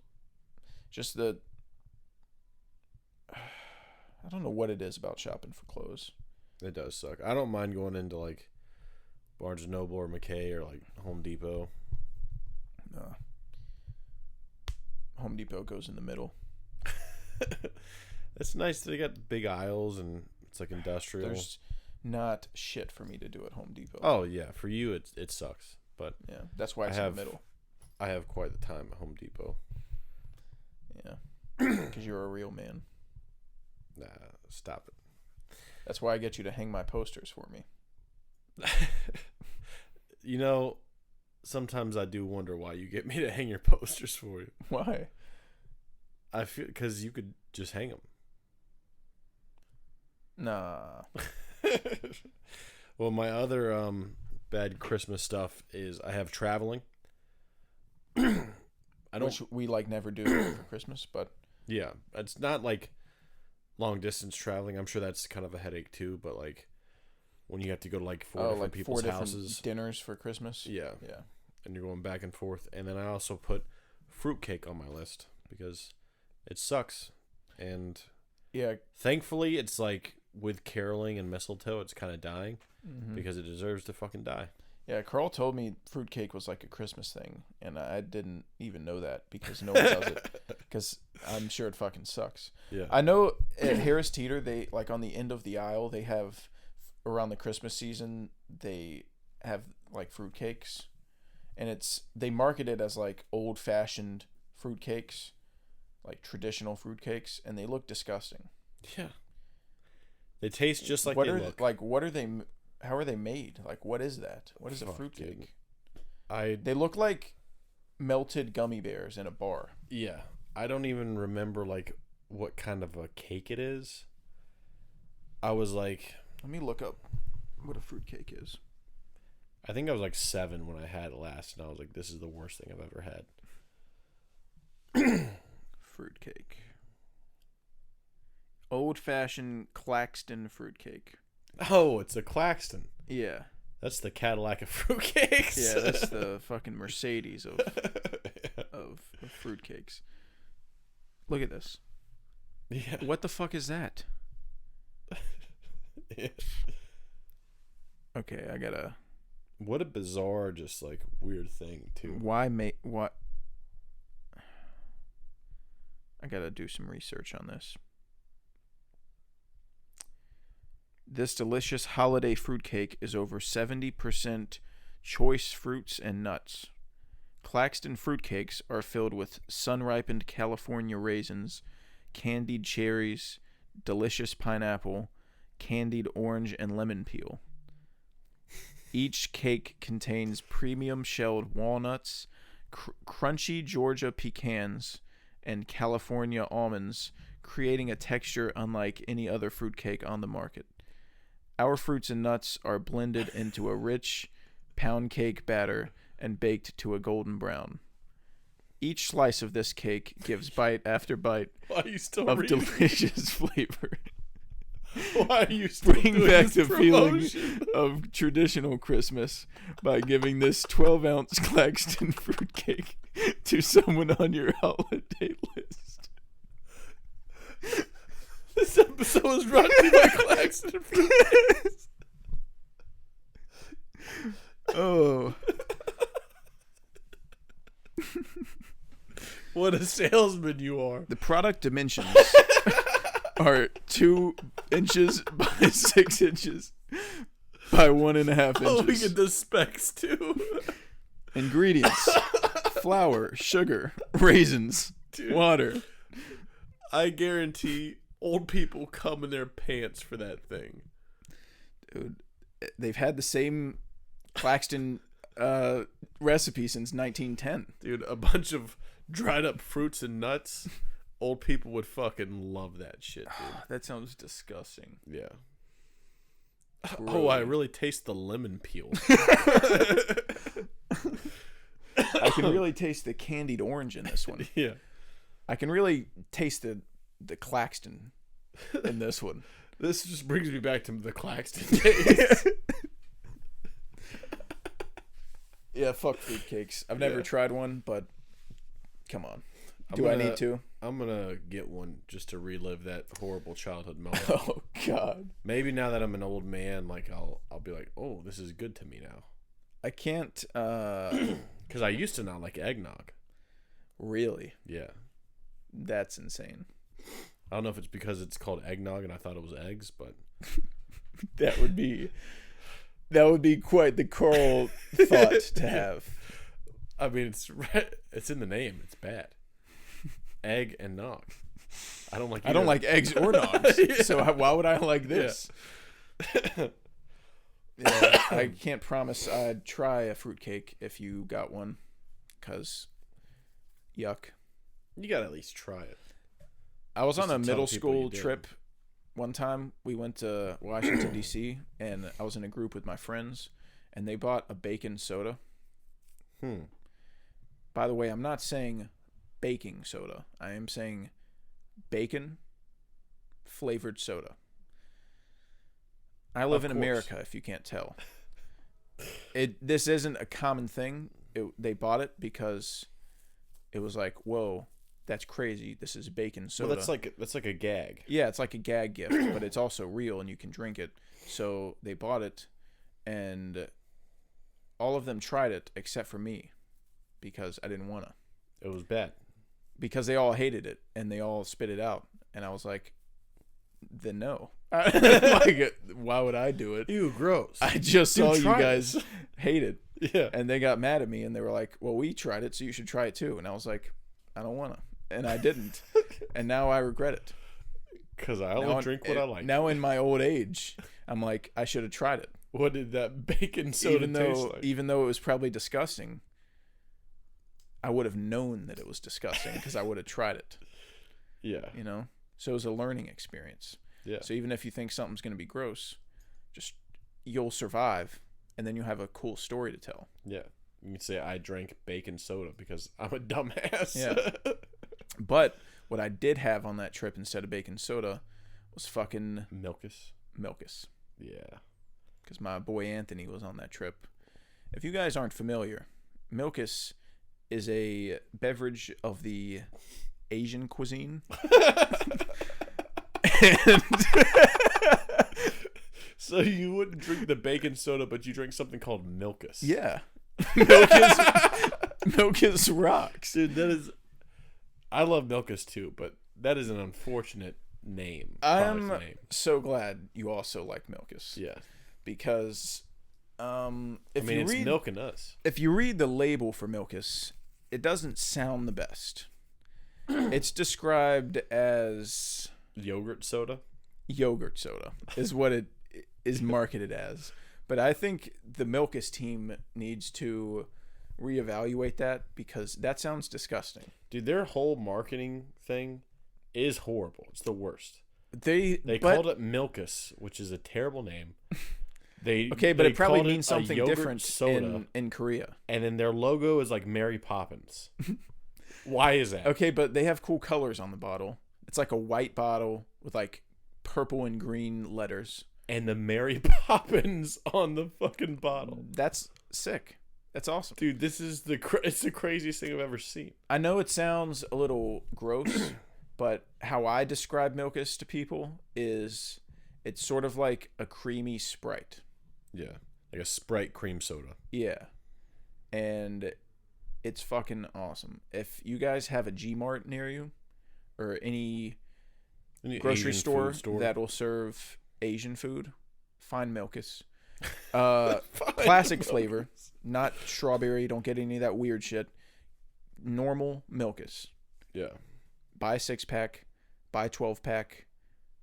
Just I don't know what it is about shopping for clothes. It does suck. I don't mind going into like Barnes and Noble or McKay or like Home Depot. No. Home Depot goes in the middle. It's nice that they got big aisles and it's like industrial. There's not shit for me to do at Home Depot. Oh yeah, for you it sucks, but Yeah, that's why it's in the middle. I have quite the time at Home Depot. Yeah. Because you're a real man. Nah, stop it. That's why I get you to hang my posters for me. You know, sometimes I do wonder why you get me to hang your posters for you. Why? I feel because you could just hang them. Nah. Well, my other bad Christmas stuff is I have traveling. Which we like never do for Christmas, but Yeah, it's not like long distance traveling. I'm sure that's kind of a headache too, but like when you have to go to like four different people's houses, dinners for Christmas. yeah, Yeah. and you're going back and forth. And then I also put fruitcake on my list because it sucks. And Yeah. thankfully, it's like with caroling and mistletoe, it's kind of dying because it deserves to fucking die. Yeah, Carl told me fruitcake was like a Christmas thing, and I didn't even know that because no one does it. Because I'm sure it fucking sucks. Yeah. I know at Harris Teeter, they like on the end of the aisle, they have around the Christmas season, they have like fruitcakes, and they market it as like old fashioned fruitcakes, like traditional fruitcakes, and they look disgusting. Yeah. They taste just like what they are look. what are they? How are they made? Like, what is that? What is a fruitcake? dude. They look like melted gummy bears in a bar. Yeah. I don't even remember like what kind of a cake it is. I was like, Let me look up what a fruitcake is. I think I was like 7 when I had it last, and I was like, this is the worst thing I've ever had. Fruitcake. Old-fashioned Claxton fruitcake. Oh, it's a Claxton. Yeah. That's the Cadillac of fruitcakes. Yeah, that's the fucking Mercedes of fruitcakes. Look at this. Yeah. What the fuck is that? Yeah. Okay, I gotta... What a bizarre, just like weird thing too. What? I gotta do some research on this. This delicious holiday fruitcake is over 70% choice fruits and nuts. Claxton fruitcakes are filled with sun-ripened California raisins, candied cherries, delicious pineapple, candied orange, and lemon peel. Each cake contains premium shelled walnuts, crunchy Georgia pecans, and California almonds, creating a texture unlike any other fruitcake on the market. Our fruits and nuts are blended into a rich pound cake batter and baked to a golden brown. Each slice of this cake gives bite after bite Why are you still of reading? delicious flavor. Why are you still Bring doing back this the feeling promotion? of traditional Christmas by giving this 12-ounce Claxton fruitcake to someone on your holiday list. This episode was brought to you by Claxton Fruitcakes. Oh. What a salesman you are. The product dimensions are 2 inches by 6 inches by 1.5 Oh, we inches. get the specs too. Ingredients: flour, sugar, raisins, Dude. water. I guarantee old people come in their pants for that thing. Dude, they've had the same Claxton recipe since 1910. Dude, a bunch of dried up fruits and nuts. Old people would fucking love that shit, dude. That sounds disgusting. Yeah. Oh, I really taste the lemon peel. I can really taste the candied orange in this one. Yeah. I can really taste the Claxton in this one. This just brings me back to the Claxton days. Yeah, fuck fruitcakes. I've never tried one, but come on. I need to? I'm gonna get one just to relive that horrible childhood moment. Oh God. Maybe now that I'm an old man, like I'll be like, oh, this is good to me now. I can't. Because I used to not like eggnog. Really? Yeah. That's insane. I don't know if it's because it's called eggnog and I thought it was eggs, but That would be quite the Carl thought to have. I mean it's in the name. It's bad. Egg and nog. I don't like. I don't like eggs or dogs. Yeah. So why would I like this? Yeah, I can't promise I'd try a fruitcake if you got one, cause yuck. You gotta at least try it. I was Just on a to tell middle people you school did. trip one time. We went to Washington D.C. and I was in a group with my friends, and they bought a bacon soda. By the way, I'm not saying baking soda. I am saying bacon flavored soda. I live in course. America, if you can't tell. This isn't a common thing. They bought it because it was like, whoa, that's crazy. This is bacon soda. Well, that's like a gag. Yeah, it's like a gag gift, but it's also real and you can drink it. So they bought it, and all of them tried it except for me because I didn't want to. It was bad. Because they all hated it and they all spit it out. And I was like, then no. Like, why would I do it? Ew, gross. I just saw you try guys it. hate it. Yeah. And they got mad at me and they were like, well, we tried it, so you should try it too. And I was like, I don't want to. And I didn't. And now I regret it. Because I only drink what I like. Now in my old age, I'm like, I should have tried it. What did that bacon soda taste like? Even though it was probably disgusting, I would have known that it was disgusting because I would have tried it. Yeah. You know? So it was a learning experience. Yeah. So even if you think something's going to be gross, just you'll survive, and then you'll have a cool story to tell. Yeah. You can say I drank bacon soda because I'm a dumbass. Yeah. But what I did have on that trip instead of bacon soda was fucking Milkus. Yeah. Because my boy Anthony was on that trip. If you guys aren't familiar, Milkus is a beverage of the Asian cuisine. And So you wouldn't drink the bacon soda, but you drink something called Milkus. yeah. Milkus rocks. Dude, that is... I love Milkus too, but that is an unfortunate name. I'm product name. so glad you also like Milkus. Yeah. Because It's milking us. if you read the label for Milkus, it doesn't sound the best. It's described as Yogurt soda? yogurt soda is what it is marketed as. But I think the Milkus team needs to reevaluate that because that sounds disgusting. Dude, their whole marketing thing is horrible. It's the worst. They called it Milkus, which is a terrible name. But it probably called means a something yogurt different soda, in Korea. and then their logo is like Mary Poppins. Why is that? Okay, but they have cool colors on the bottle. It's like a white bottle with like purple and green letters. And the Mary Poppins on the fucking bottle. That's sick. That's awesome. Dude, this is it's the craziest thing I've ever seen. I know it sounds a little gross, but how I describe Milkus to people is it's sort of like a creamy Sprite. Yeah. Like a Sprite cream soda. Yeah. And it's fucking awesome. If you guys have a G-Mart near you or any grocery Asian store food store that will serve Asian food, find Milkus. Classic flavor, not strawberry. Don't get any of that weird shit. Normal Milkus. Yeah. Buy a 6-pack, buy a 12-pack,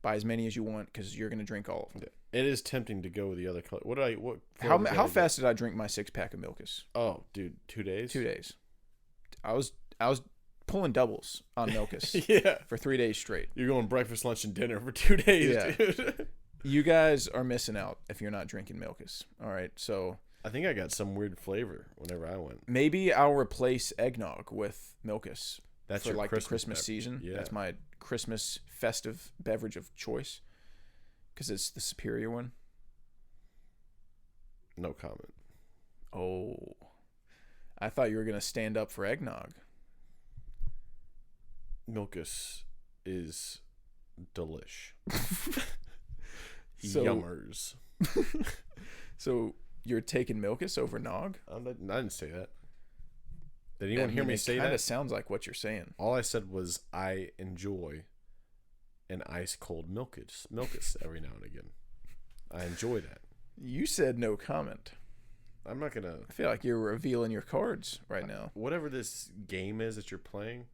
buy as many as you want because you're gonna drink all of them. It is tempting to go with the other color. What How fast did I drink my 6-pack of Milkus? Oh, dude, 2 days? 2 days. I was pulling doubles on Milkus Yeah. for 3 days straight. You're going breakfast, lunch, and dinner for 2 days, Yeah. dude. You guys are missing out if you're not drinking Milkus. All right, so I think I got some weird flavor whenever I went. maybe I'll replace eggnog with Milkus. That's for your like Christmas the Christmas beverage. season. Yeah. That's my Christmas festive beverage of choice because it's the superior one. No comment. Oh, I thought you were gonna stand up for eggnog. Milkus is delish. So- Yummers. So you're taking Milkus over nog? I didn't say that. Did anyone hear me say It kind that? of sounds like what you're saying. All I said was I enjoy an ice cold Milkus every now and again. I enjoy that. You said no comment. I'm not gonna. I feel like you're revealing your cards right now. Whatever this game is that you're playing,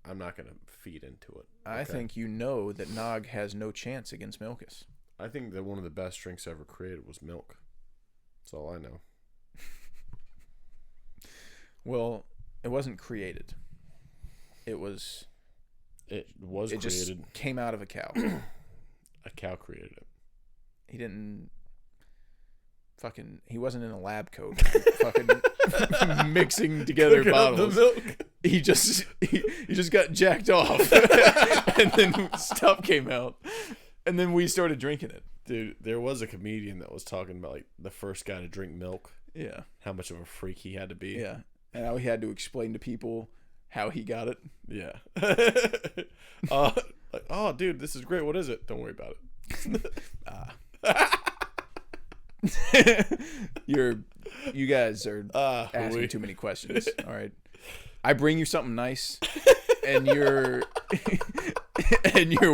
I'm not gonna feed into it. I think you know that Nog has no chance against Milkus. I think that one of the best drinks ever created was milk. That's all I know. Well, it wasn't created. It was. It was It created. just came out of a cow. A cow created it. He didn't. He wasn't in a lab coat. Fucking mixing together Cooking up bottles. the milk. He just got jacked off, and then stuff came out, and then we started drinking it. Dude, there was a comedian that was talking about like the first guy to drink milk. Yeah, How much of a freak he had to be. yeah, and how he had to explain to people how he got it. Yeah. Like, oh, dude, this is great. What is it? Don't worry about it. You guys are asking too many questions. All right, I bring you something nice, and you're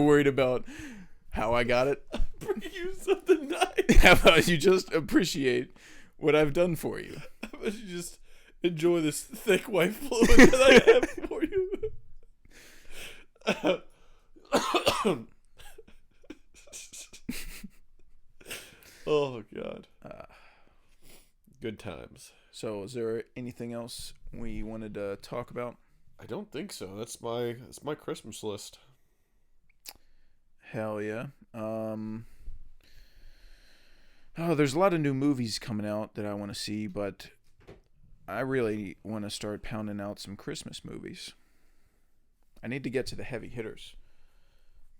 worried about how I got it. Bring you something nice. How about you just appreciate what I've done for you? How about you just enjoy this thick white fluid that I have for you? Oh God. Good times. So, is there anything else we wanted to talk about? I don't think so. That's my Christmas list. Hell yeah. There's a lot of new movies coming out that I want to see, but I really want to start pounding out some Christmas movies. I need to get to the heavy hitters.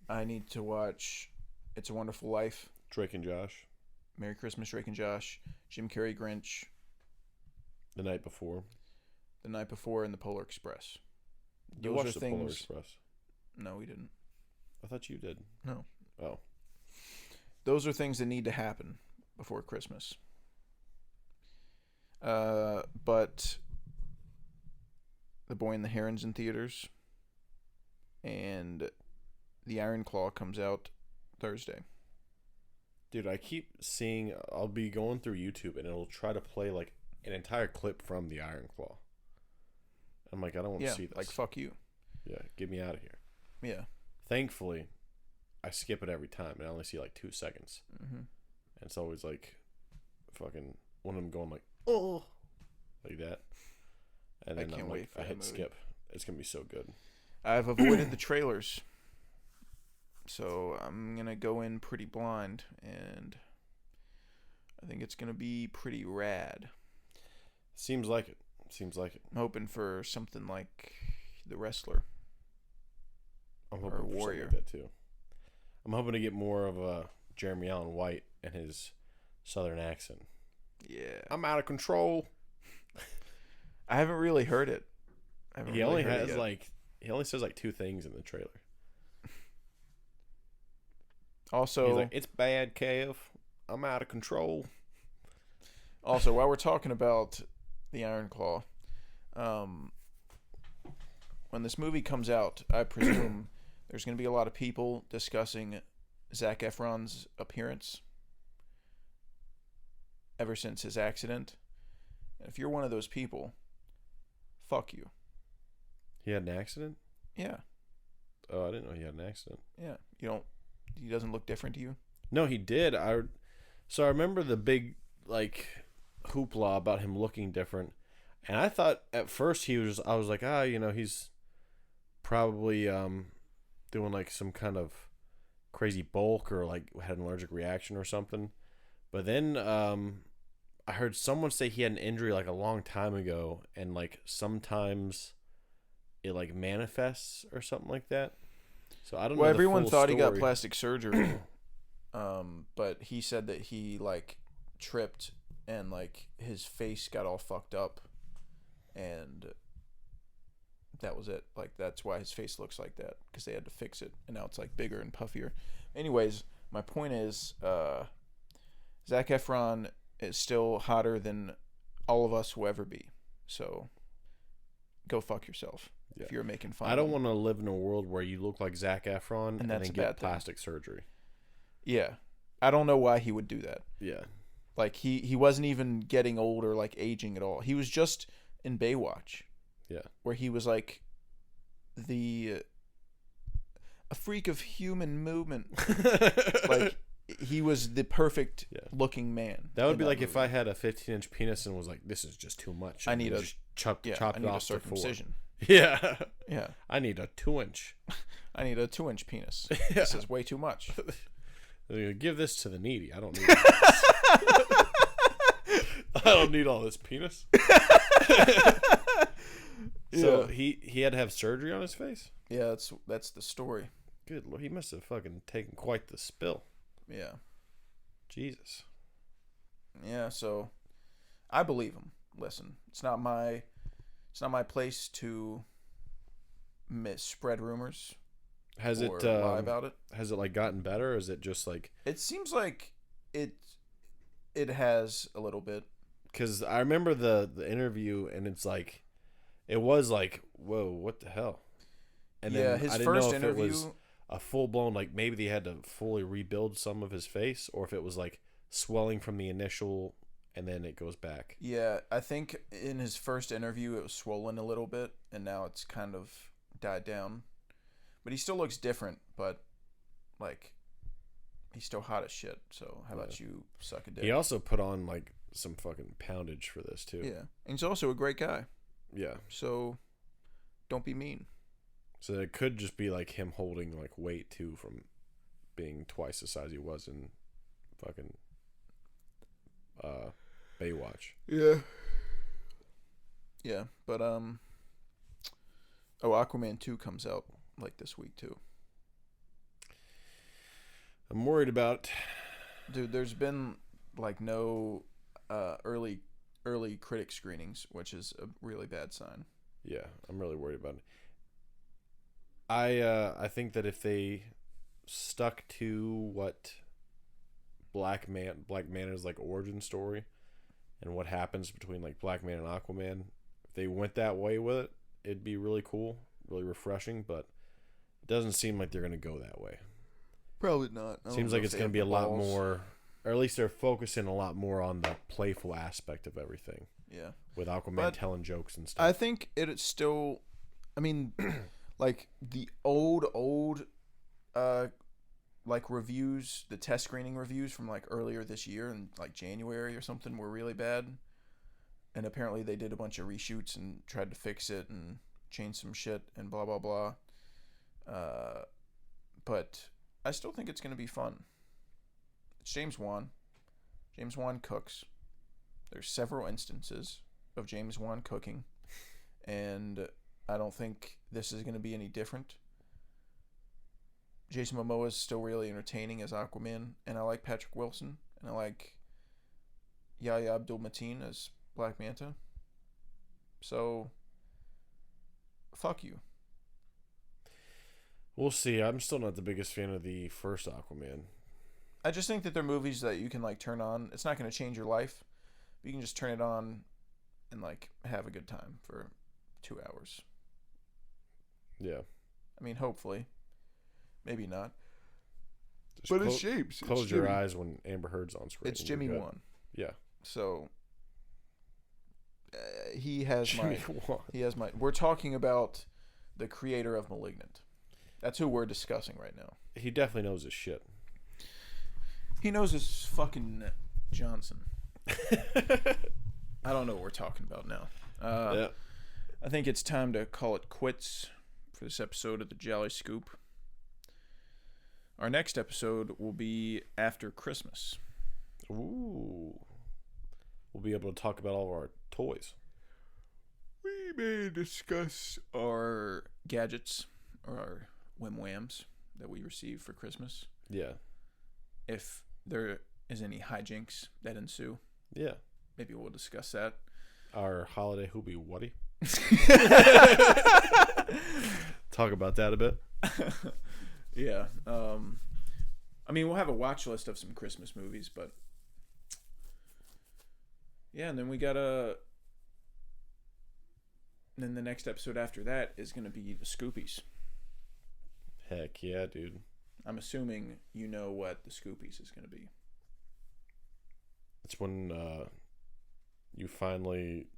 I need to watch It's a Wonderful Life, Drake and Josh. Merry Christmas, Drake and Josh, Jim Carrey, Grinch, The Night Before. The Night Before, and The Polar Express. You watched The Polar Express? No, we didn't. I thought you did. No. Oh. Those are things that need to happen before Christmas. But The Boy and the Heron's in theaters, and The Iron Claw comes out Thursday. Dude, I keep seeing, I'll be going through YouTube and it'll try to play like an entire clip from The Iron Claw. I'm like, I don't want to see this. Like, fuck you. Yeah, get me out of here. Yeah. Thankfully, I skip it every time and I only see like 2 seconds. Mm-hmm. And it's always like fucking one of them going like, oh, like that. And then can't I'm wait like, for I that hit movie. skip. It's going to be so good. I've avoided the trailers, so I'm going to go in pretty blind, and I think it's going to be pretty rad. Seems like it. I'm hoping for something like The Wrestler. I'm Or hoping for something Warrior. like that too. I'm hoping to get more of a Jeremy Allen White and his southern accent. Yeah. I'm out of control. I haven't really heard it. He only says like 2 things in the trailer. Also, He's like, it's bad, Kev. I'm out of control. Also, while we're talking about The Iron Claw, when this movie comes out, I presume there's going to be a lot of people discussing Zac Efron's appearance ever since his accident. And if you're one of those people, fuck you. He had an accident? Yeah. Oh, I didn't know he had an accident. Yeah. He doesn't look different to you? No, he did. So I remember the big like hoopla about him looking different, and I thought at first I was like, he's probably doing like some kind of crazy bulk or like had an allergic reaction or something. But then I heard someone say he had an injury like a long time ago, and like sometimes it like manifests or something like that. So I don't know. Well, the everyone full thought he got story. plastic surgery, but he said that he like tripped and like his face got all fucked up, and that was it. Like that's why his face looks like that, because they had to fix it, and now it's like bigger and puffier. Anyways, my point is, Zac Efron is still hotter than all of us will ever be. So go fuck yourself. Yeah. If you're making fun. I of don't him. want to live in a world where you look like Zac Efron and that's then a get bad thing. plastic surgery. Yeah, I don't know why he would do that. Yeah. Like he wasn't even getting old or like aging at all. He was just in Baywatch. Yeah. Where he was like a freak of human movement. Like, he was the perfect looking man. That would be like if I had a 15-inch penis and was like, this is just too much. I need a just chop I it need a off to 4. circumcision. Yeah. Yeah. I need a 2-inch. I need a 2-inch penis. This is way too much. Give this to the needy. I don't need this. I don't need all this penis. So he had to have surgery on his face? Yeah, that's the story. Good Lord, he must have fucking taken quite the spill. Yeah. Jesus. Yeah, so I believe him. Listen, it's not my place to spread rumors. Has or it lie about it? Has it like gotten better, or is it just like? It seems like it has a little bit. Because I remember the interview, and it's like, it was like, whoa, what the hell? And yeah, then his I didn't first know if interview it was a full blown, like maybe they had to fully rebuild some of his face, or if it was like swelling from the initial, and then it goes back. Yeah, I think in his first interview it was swollen a little bit, and now it's kind of died down. But he still looks different, but like he's still hot as shit. So how about you suck a dick? He also put on like some fucking poundage for this too. Yeah, and he's also a great guy. Yeah. So don't be mean. So it could just be like him holding like weight too from being twice the size he was in fucking Baywatch. Yeah. Yeah, but Aquaman 2 comes out like this week too. I'm worried about. Dude, there's been like no early critic screenings, which is a really bad sign. Yeah, I'm really worried about it. I think that if they stuck to what Black Manta's like origin story and what happens between like Black Man and Aquaman, if they went that way with it, it'd be really cool, really refreshing, but it doesn't seem like they're going to go that way. Probably not. Seems like it's going to be a lot more, or at least they're focusing a lot more on the playful aspect of everything. Yeah. With Aquaman But telling jokes and stuff. I think it's still, I mean, like the old like reviews, the test screening reviews from like earlier this year in like January or something were really bad. And apparently they did a bunch of reshoots and tried to fix it and change some shit and blah, blah, blah. But I still think it's going to be fun. It's James Wan. James Wan cooks. There's several instances of James Wan cooking. And I don't think this is going to be any different. Jason Momoa is still really entertaining as Aquaman, and I like Patrick Wilson, and I like Yahya Abdul-Mateen as Black Manta. So, fuck you. We'll see. I'm still not the biggest fan of the first Aquaman. I just think that they're movies that you can like turn on. It's not going to change your life, but you can just turn it on and like have a good time for 2 hours. Yeah. I mean, hopefully. Maybe not. Just But it's James. Close It's your Jimmy. eyes when Amber Heard's on screen. It's and Jimmy you're good. Wan. Yeah. So he has Jimmy Wan. my we're talking about the creator of Malignant. That's who we're discussing right now. He definitely knows his shit. He knows his fucking Johnson. I don't know what we're talking about now. Yeah. I think it's time to call it quits for this episode of the Jolly Scoop. Our next episode will be after Christmas. Ooh. We'll be able to talk about all of our toys. We may discuss our gadgets or our whim-whams that we receive for Christmas. Yeah. If there is any hijinks that ensue, Yeah. maybe we'll discuss that. Our holiday hoobie Woody. Talk about that a bit. Yeah. I mean, we'll have a watch list of some Christmas movies, but yeah, and then then the next episode after that is going to be the Scoopies. Heck yeah, dude. I'm assuming you know what the Scoopies is going to be. It's when you finally...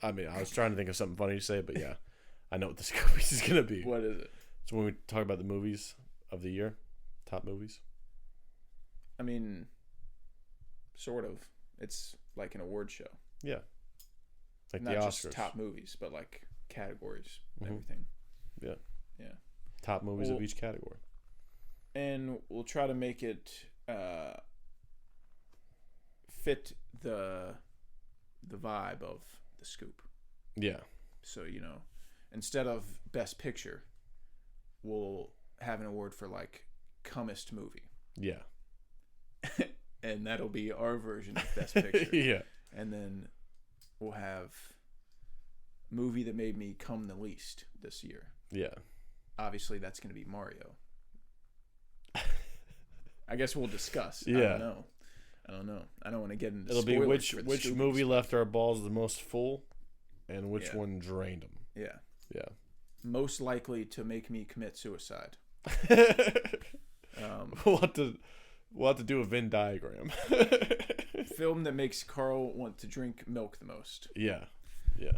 I mean, I was trying to think of something funny to say, but yeah, I know what the Scoobies is gonna be. What is it? So when we talk about the movies of the year, top movies. I mean, sort of. It's like an award show. Yeah. Like Not the Oscars. just top movies, but like categories and Mhm. everything. Yeah. Yeah. Top movies of each category. And we'll try to make it fit the vibe of the Scoop. Yeah. So, instead of Best Picture, we'll have an award for like Cummest Movie. Yeah. And that'll be our version of Best Picture. Yeah. And then we'll have movie that made me come the least this year. Yeah. Obviously, that's going to be Mario. I guess we'll discuss. Yeah. I don't know. I don't want to get into It'll be spoilers which for the movie Scoobies. left our balls the most full, and which Yeah. one drained them. Yeah. Yeah. Most likely to make me commit suicide. We'll have to do a Venn diagram. Film that makes Carl want to drink milk the most. Yeah. Yeah.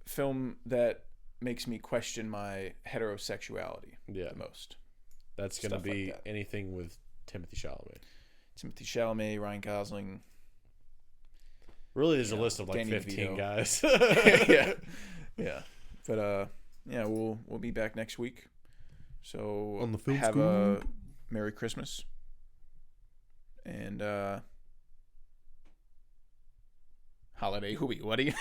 Film that makes me question my heterosexuality the most. That's going to Stuff like be that. anything with Timothy Chalamet. Timothy Chalamet, Ryan Gosling. Really, there's a list of like Danny 15 DeVito. guys. Yeah. But yeah, we'll be back next week. So On the Film have Scoop. a Merry Christmas. And holiday hooey. What do you